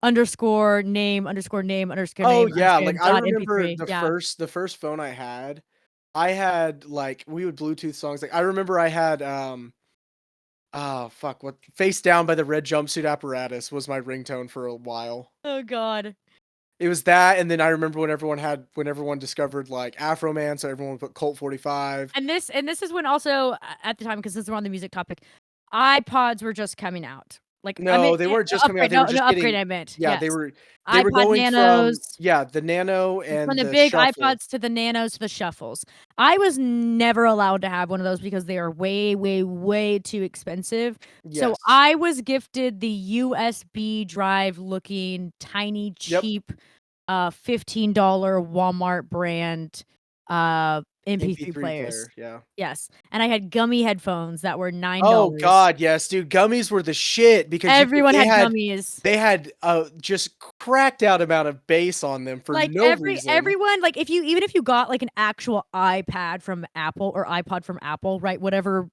underscore name, underscore name, underscore Oh, name, yeah, underscore like, name, I dot remember MP3, yeah. the first phone I had, like, we would Bluetooth songs, like, I remember I had, oh, fuck, what "Face Down" by the Red Jumpsuit Apparatus was my ringtone for a while. Oh god. It was that, and then I remember when everyone discovered, like, Afroman, so everyone would put Colt 45. And this is when also at the time, 'cause since we're on the music topic, iPods were just coming out. Like, I mean, No, they weren't just coming out, upgrade, they were no, just upgrade getting I meant, yeah, yes. they were iPod going from Nanos. yeah, the Nano From and the the big Shuffle. iPods to the Nanos to the Shuffles. I was never allowed to have one of those because they are way, way, way too expensive. So Yes. I was gifted the USB drive looking tiny, Yep, cheap, $15 Walmart brand, MP3 MP3 players. player, yeah. Yes, and I had gummy headphones that were Oh $9. god, yes, dude, gummies were the shit because Everyone had gummies. they had a just cracked out amount of bass on them for Like, no reason. everyone like, if you even if you got, like, an actual iPad from Apple or iPod from Apple, right, whatever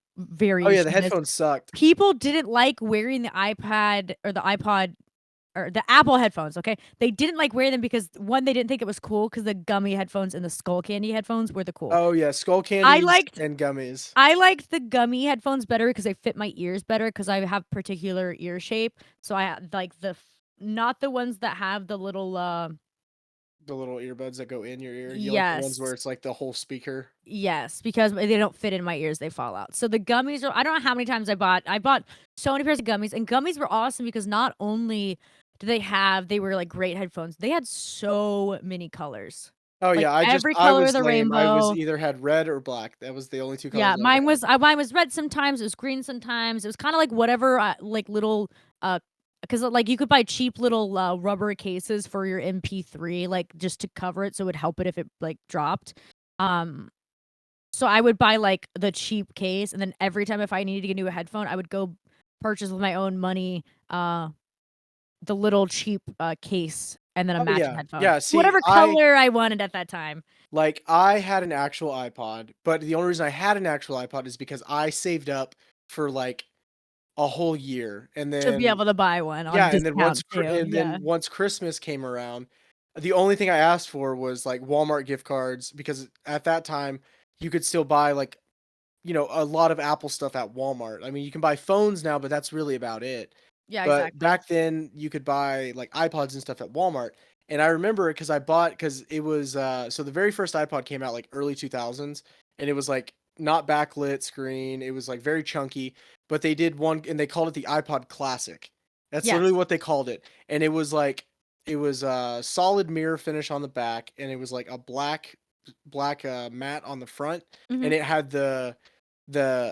Oh yeah, the variation it is, headphones sucked. people didn't like wearing the iPad or the iPod or the Apple headphones, okay? They didn't like wearing them because, 1, they didn't think it was cool because the gummy headphones and the skull candy headphones were the cool. Oh yeah, skull I candies liked and gummies. I liked the gummy headphones better because they fit my ears better because I have particular ear shape, so I had, like, not the ones that have the little, The little earbuds that go in your ear. You like the ones where Yes. it's like the whole speaker. Yes, because they don't fit in my ears, they fall out. So the gummies are I don't know how many times I bought so many pairs of gummies, and gummies were awesome because not only do they were like great headphones, they had so many colors. Oh Like yeah, every I color of was the lame. I was rainbow. either had red or black. That was the only 2 Yeah, colors I ever had. mine was red sometimes, it was green sometimes. It was kind of like whatever like little because like you could buy cheap little rubber cases for your MP3 like just to cover it so it would help it if it like dropped. Um so I would buy like the cheap case and then every time if I needed to get a new headphone, I would go purchase with my own money the little cheap case and then a Oh matching yeah. headphone. Yeah, see, Whatever color I wanted at that time. like, I had an actual iPod, but the only reason I had an actual iPod is because I saved up for, like, a whole year, and To be then able to buy one on yeah, and then discount too. Yeah. once Christmas came around, the only thing I asked for was, like, Walmart gift cards because at that time, you could still buy, like, a lot of Apple stuff at Walmart. I mean, you can buy phones now, but that's really about it. Yeah, But exactly. back then, you could buy, like, iPods and stuff at Walmart, and I remember it because it was, so the very first iPod came out, like, early 2000s, and it was, like, not backlit screen, it was, like, very chunky, but they did one and they called it the iPod Classic. That's literally Yes. what they called it, and it was, like it was a solid mirror finish on the back, and it was, like, a black, mat on the front, and Mhm. it had the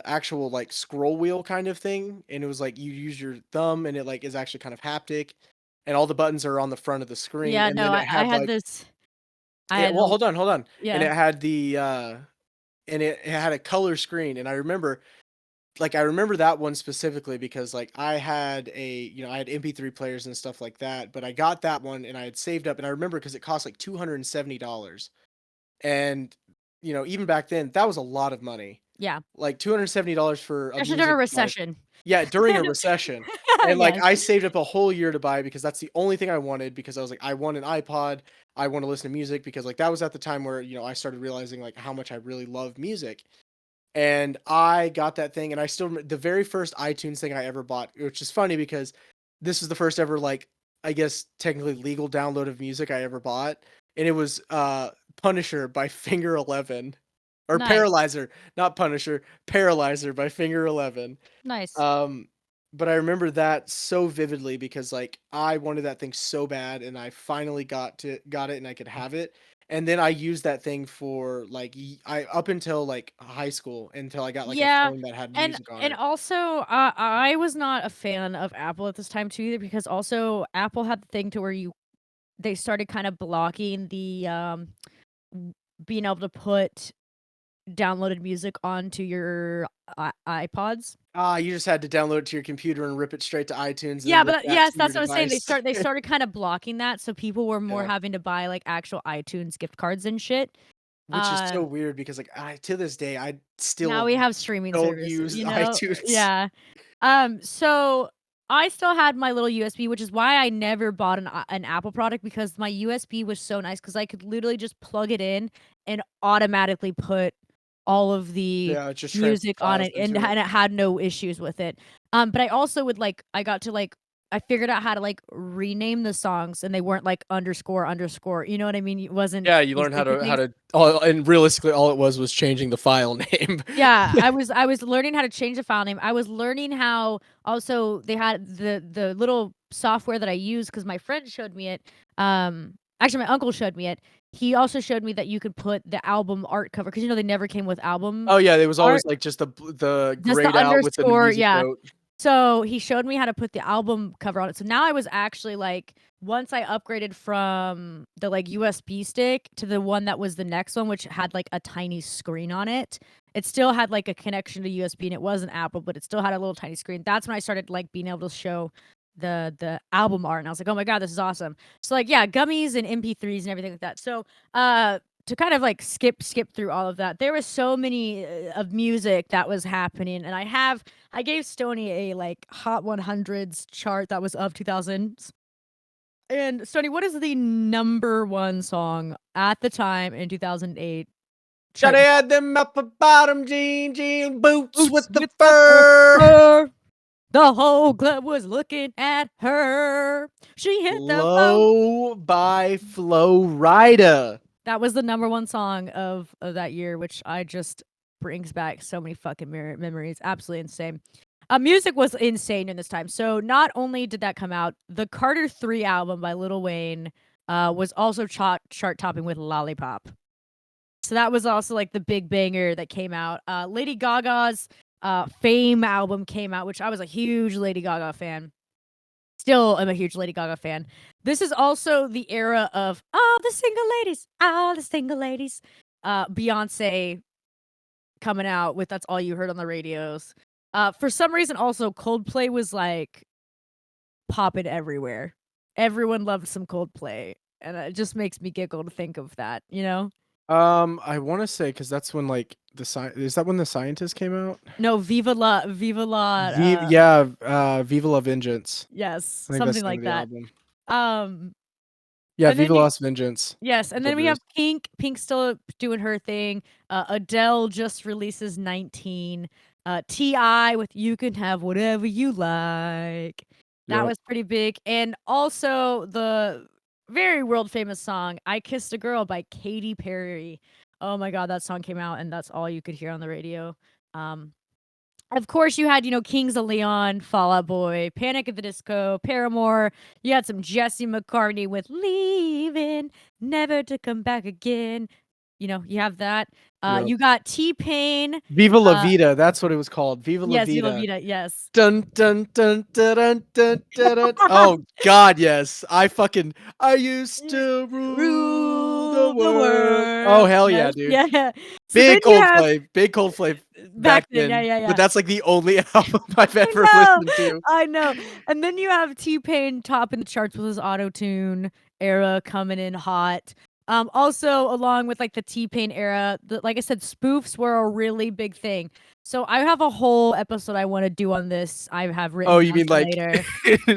actual, like, scroll wheel kind of thing, and it was, like, you use your thumb, and it, like, is actually kind of haptic, and all the buttons are on the front of the screen, Yeah, and no, then it I had, had like this I yeah, had well, a hold on, and yeah. it had it had a color screen, and I remember I remember that one specifically because, like, I had I had MP3 players and stuff like that, but I got that one, and I had saved up, and I remember because it cost, like, $270, and, even back then, that was a lot of money. Yeah. Like, $270 for a Especially during a music device. recession. Yeah, during a recession, and, like, Yes. I saved up a whole year to buy because that's the only thing I wanted because I was like, "I want an iPod, I wanna listen to music," because, like, that was at the time where, I started realizing, like, how much I really love music, and I got that thing, and I still the very first iTunes thing I ever bought, which is funny because this is the first ever, like, I guess, technically legal download of music I ever bought, and it was, Punisher by Finger Eleven, or Nice. Paralyzer, not Punisher, Paralyzer by Finger Eleven. Nice. Um, but I remember that so vividly because, like, I wanted that thing so bad, and I finally got it, and I could have it, and then I used that thing for, like, I up until, like, high school, until I got, like, a Yeah, phone that had and music on and it. also, I was not a fan of Apple at this time too either because also Apple had the thing to where they started kinda blocking the, w being able to put downloaded music onto your iPods. Ah, you just had to download it to your computer and rip it straight to iTunes and then Yeah, rip but that yes, to your that's what I was saying. device. They started kinda blocking that, so people were more Yeah. having to buy, like, actual iTunes gift cards and shit. Which is Uh, so weird because, like, I to this day, I Now still we have streaming don't services, use you know? iTunes. Yeah. So I still had my little USB, which is why I never bought an Apple product because my USB was so nice because I could literally just plug it in and automatically put all of the Yeah, it just transfer music on files it, and into it. it had no issues with it. But I also would like I got to like I figured out how to like rename the songs and they weren't like underscore underscore. You know what I mean? It wasn't Yeah, you those learn stupid how things. to and realistically, all it was changing the file name. Yeah, I was learning how to change the file name. I was learning how also they had the little software that I use because my friend showed me it. Actually, my uncle showed me it. He also showed me that you could put the album art cover because they never came with album Oh, yeah, it was always, art, like, just the just the grayed out with the underscore. music Yeah, note. so he showed me how to put the album cover on it. So now I was actually like, once I upgraded from the like USB stick to the one that was the next one, which had like a tiny screen on it. It still had like a connection to USB and it wasn't Apple, but it still had a little tiny screen. That's when I started like being able to show the album art. And I was like, oh my God, this is awesome. So like yeah, gummies and MP3s and everything like that. So to kind of like skip through all of that, there was so many of music that was happening, and I gave Stony a like Hot 100s chart that was of 2000s. And Stony, what is the number one song at the time in 2008 Johnny chart? had them upper bottom jean boots with Boots the with the fur. fur. The whole club was looking at her. She hit the floor. Low by Flo Rida. That was the number one song of that year, which I just brings back so many fucking memories. Absolutely insane. Music was insane in this time. So not only did that come out, the Carter 3 album by Lil Wayne was also chart topping with Lollipop. So that was also like the big banger that came out. Lady Gaga's Fame album came out, which I was a huge Lady Gaga fan. Still am a huge Lady Gaga fan. This is also the era of all the single ladies. Beyonce coming out with That's All You Heard on the Radios. For some reason, also Coldplay was like popping everywhere. Everyone loved some Coldplay, and it just makes me giggle to think of that. You know? I want to say because that's when like is that when the Scientist came out? No, Viva La. Viva La Vengeance. Yes, I think that's something the name like of the that. album. Yeah, And then Viva Las Vengeance. yes, and That's then what we it have is. Pink. Pink still doing her thing. Adele just releases 19. Ti with You Can Have Whatever You Like. That Yep. was pretty big. And also the very world famous song I Kissed a Girl by Katy Perry. Oh my god, that song came out and that's all you could hear on the radio. Um of course, you had, Kings of Leon, Fall Out Boy, Panic at the Disco, Paramore. You had some Jesse McCartney with Leaving, Never to Come Back Again. You have that. Yep. You got T-Pain. Viva La Vida. That's what it was called. Viva La Yes, Viva Vida. Vida, yes. Dun dun dun dun dun dun dun. Dun. Oh God, yes. I used to rule the Rule the world. Oh world. hell yeah, Yes, dude. yeah. So then Big you have Coldplay back back then, then. yeah. But that's like the only album I've I ever know, listened to. I know. And then you have T-Pain topping the charts with his auto-tune era coming in hot. Also along with like the T-Pain era, like I said, spoofs were a really big thing. So I have a whole episode I want to do on this. I have written Oh, you down mean for like later.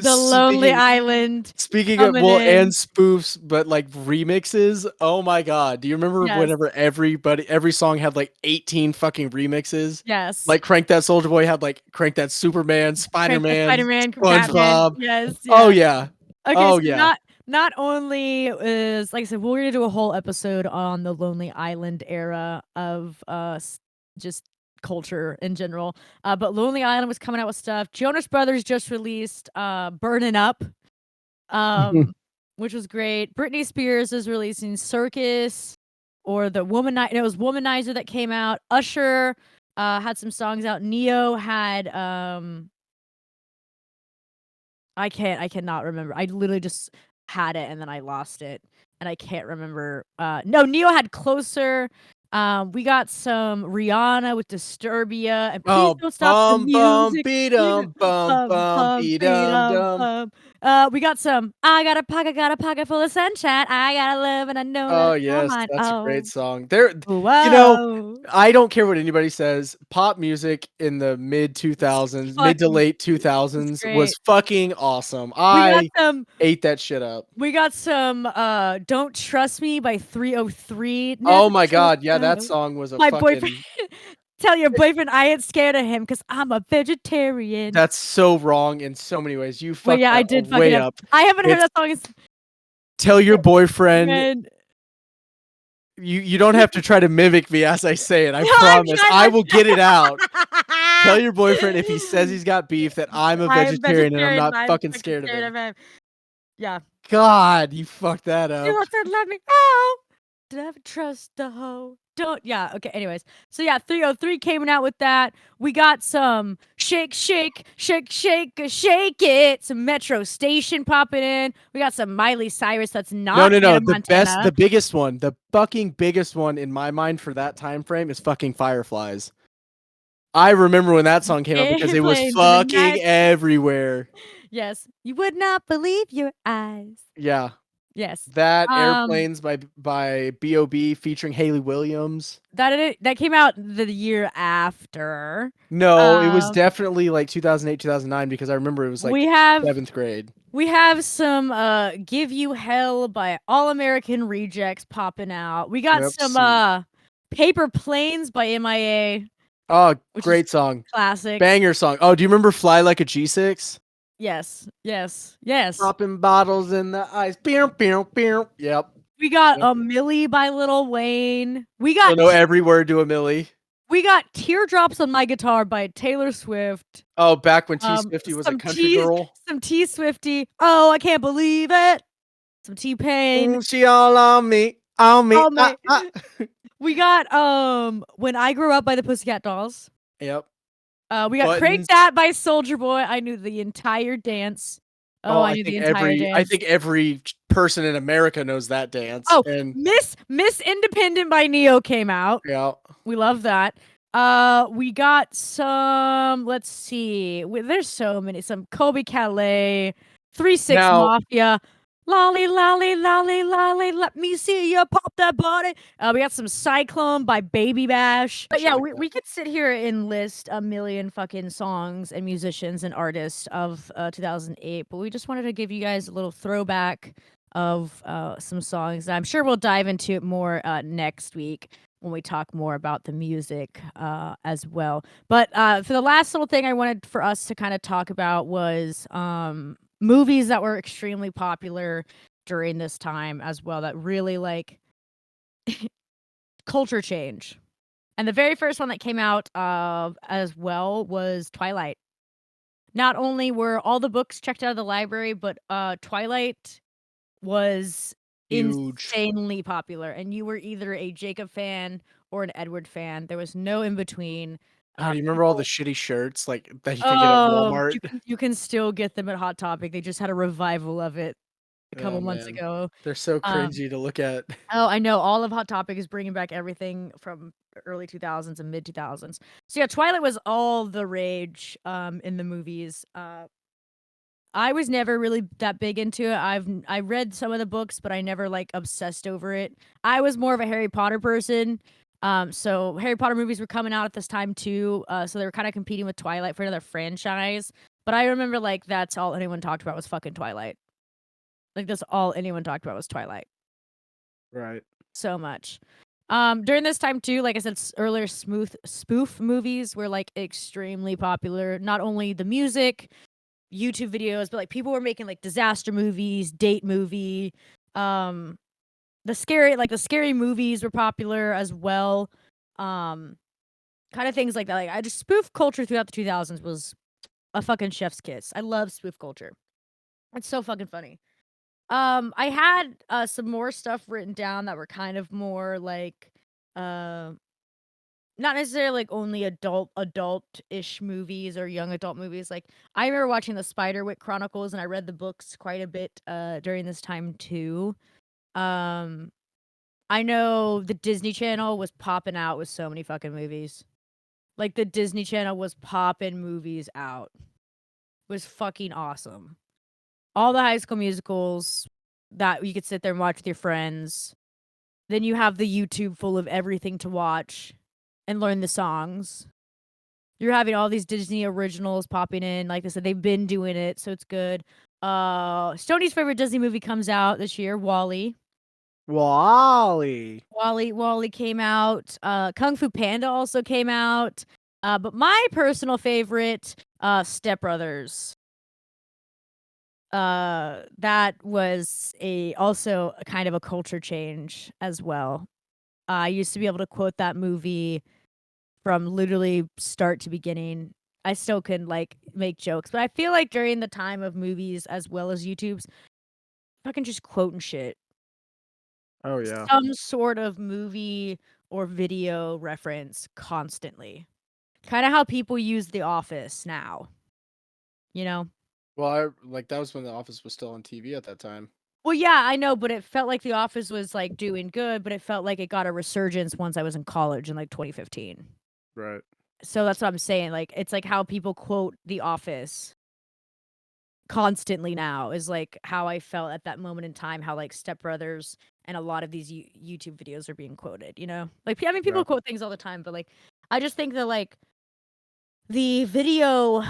The Lonely Island speaking of coming and in. spoofs, but like remixes. Oh my God. Do you remember Yes. whenever every song had like 18 fucking remixes? Yes. Like Crank That Soldier Boy had like Crank That Superman, Spider-Man, Spider-Man, Batman. SpongeBob. Yes, Oh yeah. yeah. Okay, Oh so yeah. not only is, like I said, we're gonna do a whole episode on the Lonely Island era of just culture in general. But Lonely Island was coming out with stuff. Jonas Brothers just released Burning Up, which was great. Britney Spears is releasing Circus or it was Womanizer that came out. Usher had some songs out. Neo had I cannot remember. I literally just had it and then I lost it and I can't remember. No, Neo had Closer. We got some Rihanna with Disturbia and Please Oh, Don't Stop the bum bum Music. beat 'em, bum Bum, bum bum, beat beat 'em 'em, dum. bum. We got some got a pocket full of sunshine. I got a love and I know that Oh it's all yes, mine. that's a great Oh, song. There, you know, whoa. I don't care what anybody says. Pop music in the mid 2000s, mid to Fucking late it's 2000s was great. fucking awesome. We got I some ate that shit up. Don't Trust Me by 303. Oh Never my trust God, yeah, that song was a my boyfriend. fucking. Tell your boyfriend I ain't scared of him because I'm a vegetarian. That's so wrong in so many ways. You Well, fucked yeah, I that did fuck it way up. up. I haven't heard It's that song in tell your boyfriend. man. You don't have to try to mimic me as I say it. I No, I'm promise. trying I not will get it out. Tell to. your boyfriend if he says he's got beef that I'm a I'm vegetarian and I'm vegetarian, not but I'm fucking fucking scared of scared him. of him. Yeah. God, you fucked that She up. wants to let me go. Never trust the hoe. Don't. Yeah. Okay. Anyways. So yeah, 303 came out with that. We got some shake, shake, shake, shake, shake it. Some Metro Station popping in. We got some Miley Cyrus. That's No, not no, no. Hannah The best, Montana. the biggest one, the fucking biggest one in my mind for that time frame is fucking Fireflies. I remember when that song came out because it was Airplanes in the fucking night. everywhere. Yes. You would not believe your eyes. Yeah. Yes. That Airplanes by B.O.B. featuring Haley Williams. That came out the year after. No, it was Um, definitely like 2008, 2009 because I remember it was like we have 7th grade. We have some Give You Hell by All American Rejects popping out. We got Yep, some sweet. Paper Planes by MIA. Oh, which is great song. classic. Banger song. Oh, do you remember Fly Like a G6? Yes. Popping bottles in the ice. Pew, pew, pew. Yep. We got Yep. a Millie by Lil Wayne. Still know every word to a Millie. We got Teardrops on My Guitar by Taylor Swift. Oh, back when T Swifty was a country girl. Some T Swifty. Oh, I can't believe it. Some T-Pain. She all on me. On me. Oh my. Ah. We got When I Grew Up by the Pussycat Dolls. Yep. We got Crank Buttons. That by Soulja Boy. I knew the entire dance. Oh, I knew the entire dance. I think every person in America knows that dance. Oh, And Miss Independent by Neo came out. yeah. We love that. We got some. Let's see. There's so many. Some Kobe Calais, 3-6 Now- Mafia, Lolly Lolly Lolly Lolly. Let me see you pop that body. We got some Cyclone by Baby Bash. But yeah, we could sit here and list a million fucking songs and musicians and artists of 2008. But we just wanted to give you guys a little throwback of some songs. I'm sure we'll dive into it more next week when we talk more about the music as well. But for the last little thing I wanted for us to kind of talk about was movies that were extremely popular during this time as well that really like culture change. And the very first one that came out as well was Twilight. Not only were all the books checked out of the library, but Twilight was Huge. insanely popular, and you were either a Jacob fan or an Edward fan. There was no in between. Oh, do you remember all the shitty shirts like that you could get at Oh, Walmart? you can still get them at Hot Topic. They just had a revival of it a couple Oh, months man. ago. They're so cringy to look at. Oh, I know. All of Hot Topic is bringing back everything from early 2000s and mid 2000s. So yeah, Twilight was all the rage in the movies. I was never really that big into it. I read some of the books, but I never like obsessed over it. I was more of a Harry Potter person. So Harry Potter movies were coming out at this time too. So they were kind of competing with Twilight for another franchise. But I remember like that's all anyone talked about was fucking Twilight. Like that's all anyone talked about was Twilight. Right. So much. During this time too, like I said earlier, spoof movies were like extremely popular. Not only the music, YouTube videos, but like people were making like disaster movies, date movie. The scary movies were popular as well. Kind of things like that. Like I just spoof culture throughout the 2000s was a fucking chef's kiss. I love spoof culture. It's so fucking funny. I had some more stuff written down that were kind of more like not necessarily like only adult-ish movies or young adult movies. Like I remember watching the Spiderwick Chronicles and I read the books quite a bit during this time too. I know the Disney Channel was popping out with so many fucking movies. Like the Disney Channel was popping movies out. It was fucking awesome. All the High School Musicals that you could sit there and watch with your friends. Then you have the YouTube full of everything to watch and learn the songs. You're having all these Disney originals popping in. Like I said, they've been doing it, so it's good. Stoney's favorite Disney movie comes out this year, Wall-E. Wall-E. Wall-E came out. Kung Fu Panda also came out. But my personal favorite, Step Brothers. That was also a kind of a culture change as well. I used to be able to quote that movie from literally start to beginning. I still can like make jokes, but I feel like during the time of movies as well as YouTube's, fucking just quoting shit. Oh yeah. Some sort of movie or video reference constantly. Kind of how people use The Office now. You know? Well, that was when The Office was still on TV at that time. Well, yeah, I know, but it felt like The Office was like doing good, but it felt like it got a resurgence once I was in college in like 2015. Right. So that's what I'm saying. Like, it's like how people quote The Office constantly now is like how I felt at that moment in time, how like Step Brothers and a lot of these YouTube videos are being quoted, you know? Like, I mean, people quote things all the time, but like, I just think that like the video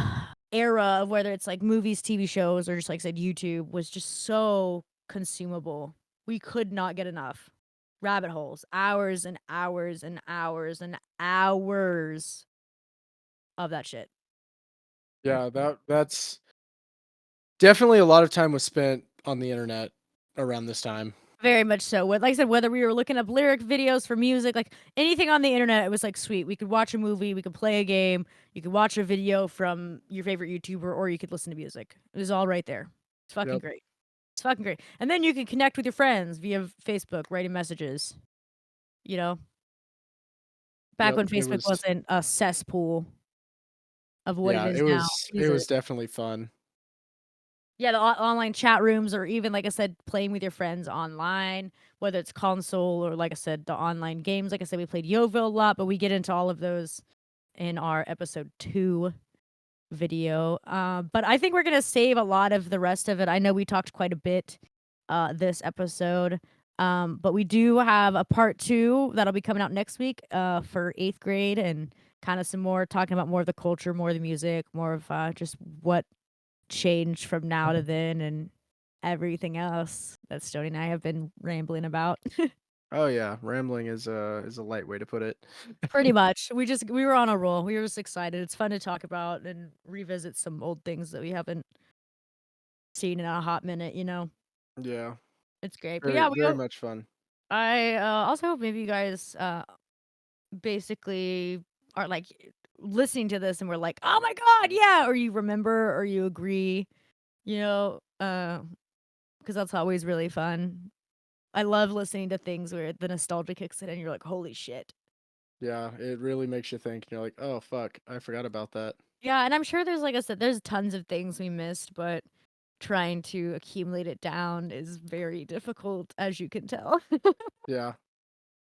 era of whether it's like movies, TV shows, or just like I said, YouTube was just so consumable. We could not get enough. Rabbit holes, hours and hours and hours and hours of that shit. Yeah, that's definitely a lot of time was spent on the internet around this time. Very much so. Like I said, whether we were looking up lyric videos for music, like anything on the internet, it was like sweet. We could watch a movie, we could play a game, you could watch a video from your favorite YouTuber, or you could listen to music. It was all right there. It's fucking Yep. great. It's fucking great. And then you can connect with your friends via Facebook, writing messages. You know, back Yep. when It Facebook was wasn't a cesspool of what it yeah, is it now. was definitely fun. Yeah, the online chat rooms, or even, like I said, playing with your friends online, whether it's console or, like I said, the online games. Like I said, we played Yoville a lot, but we get into all of those in our episode 2 video. But I think we're gonna save a lot of the rest of it. I know we talked quite a bit this episode, but we do have a part 2 that'll be coming out next week for 8th grade, and kind of some more talking about more of the culture, more of the music, more of just what changed from now to then, and everything else that Stoney and I have been rambling about. Oh yeah, rambling is a light way to put it. Pretty much. We were on a roll. We were just excited. It's fun to talk about and revisit some old things that we haven't seen in a hot minute, you know. Yeah, It's great. But very yeah, very much fun. I also hope maybe you guys basically are like listening to this and we're like, "Oh my god, yeah," or you remember or you agree, you know, because that's always really fun. I love listening to things where the nostalgia kicks in and you're like, "Holy shit." Yeah, it really makes you think. You're like, oh fuck, I forgot about that. Yeah, and I'm sure there's, like I said, there's tons of things we missed, but trying to accumulate it down is very difficult, as you can tell. Yeah.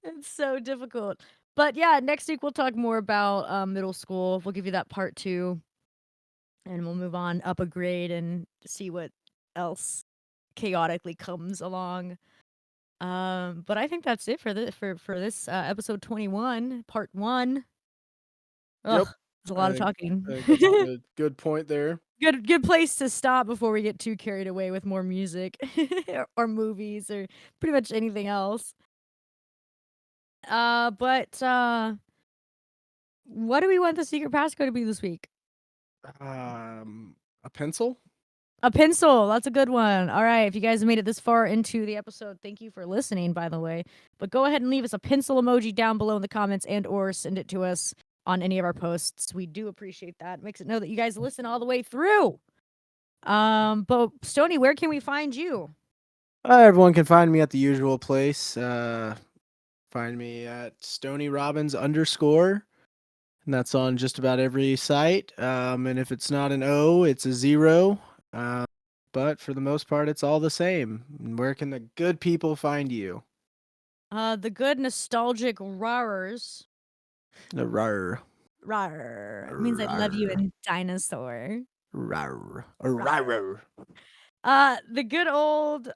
It's so difficult. But yeah, next week we'll talk more about middle school. We'll give you that part 2, and we'll move on up a grade and see what else chaotically comes along. But I think that's it for this episode 21, part 1. Yep. Ugh, it's a lot of I talking. think that's a good point there. Good place to stop before we get too carried away with more music or movies or pretty much anything else. But what do we want the secret passcode to be this week? A pencil? A pencil. That's a good one. All right. If you guys made it this far into the episode, thank you for listening, by the way. But go ahead and leave us a pencil emoji down below in the comments, and or send it to us on any of our posts. We do appreciate that. It makes it know that you guys listen all the way through. But Stony, where can we find you? Everyone can find me at the usual place. Find me at Stony Robbins _ and that's on just about every site. And if it's not an O, it's a 0. But for the most part, it's all the same. And where can the good people find you? The good nostalgic rawers. Rawr. Rawr. It means I love you Rawr. in dinosaur. Rawr. Rawr. Rawr. The good old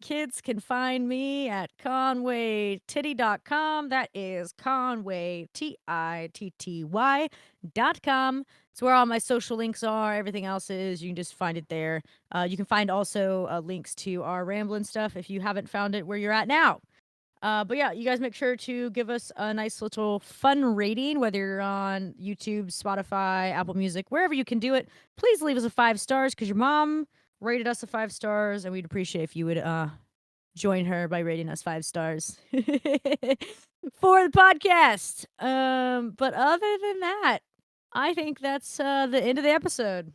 kids can find me at conwaytitty.com. That is conwaytitty.com. It's where all my social links are. Everything else is, you can just find it there. You can find also links to our Ramblin' stuff if you haven't found it where you're at now. But yeah, you guys make sure to give us a nice little fun rating, whether you're on YouTube, Spotify, Apple Music, wherever you can do it. Please leave us a 5 stars because your mom rated us a 5 stars, and we'd appreciate if you would join her by rating us 5 stars for the podcast. But other than that, I think that's the end of the episode.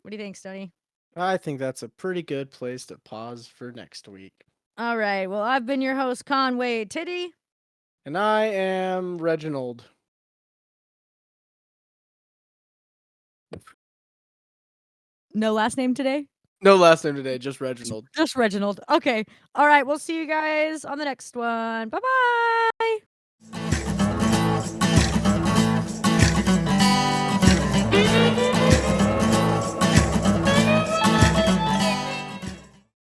What do you think, Stoney? I think that's a pretty good place to pause for next week. All right. Well, I've been your host, Conway Titty. And I am Reginald. No last name today? No last name today, just Reginald. Just Reginald. Okay. All right. We'll see you guys on the next one. Bye bye.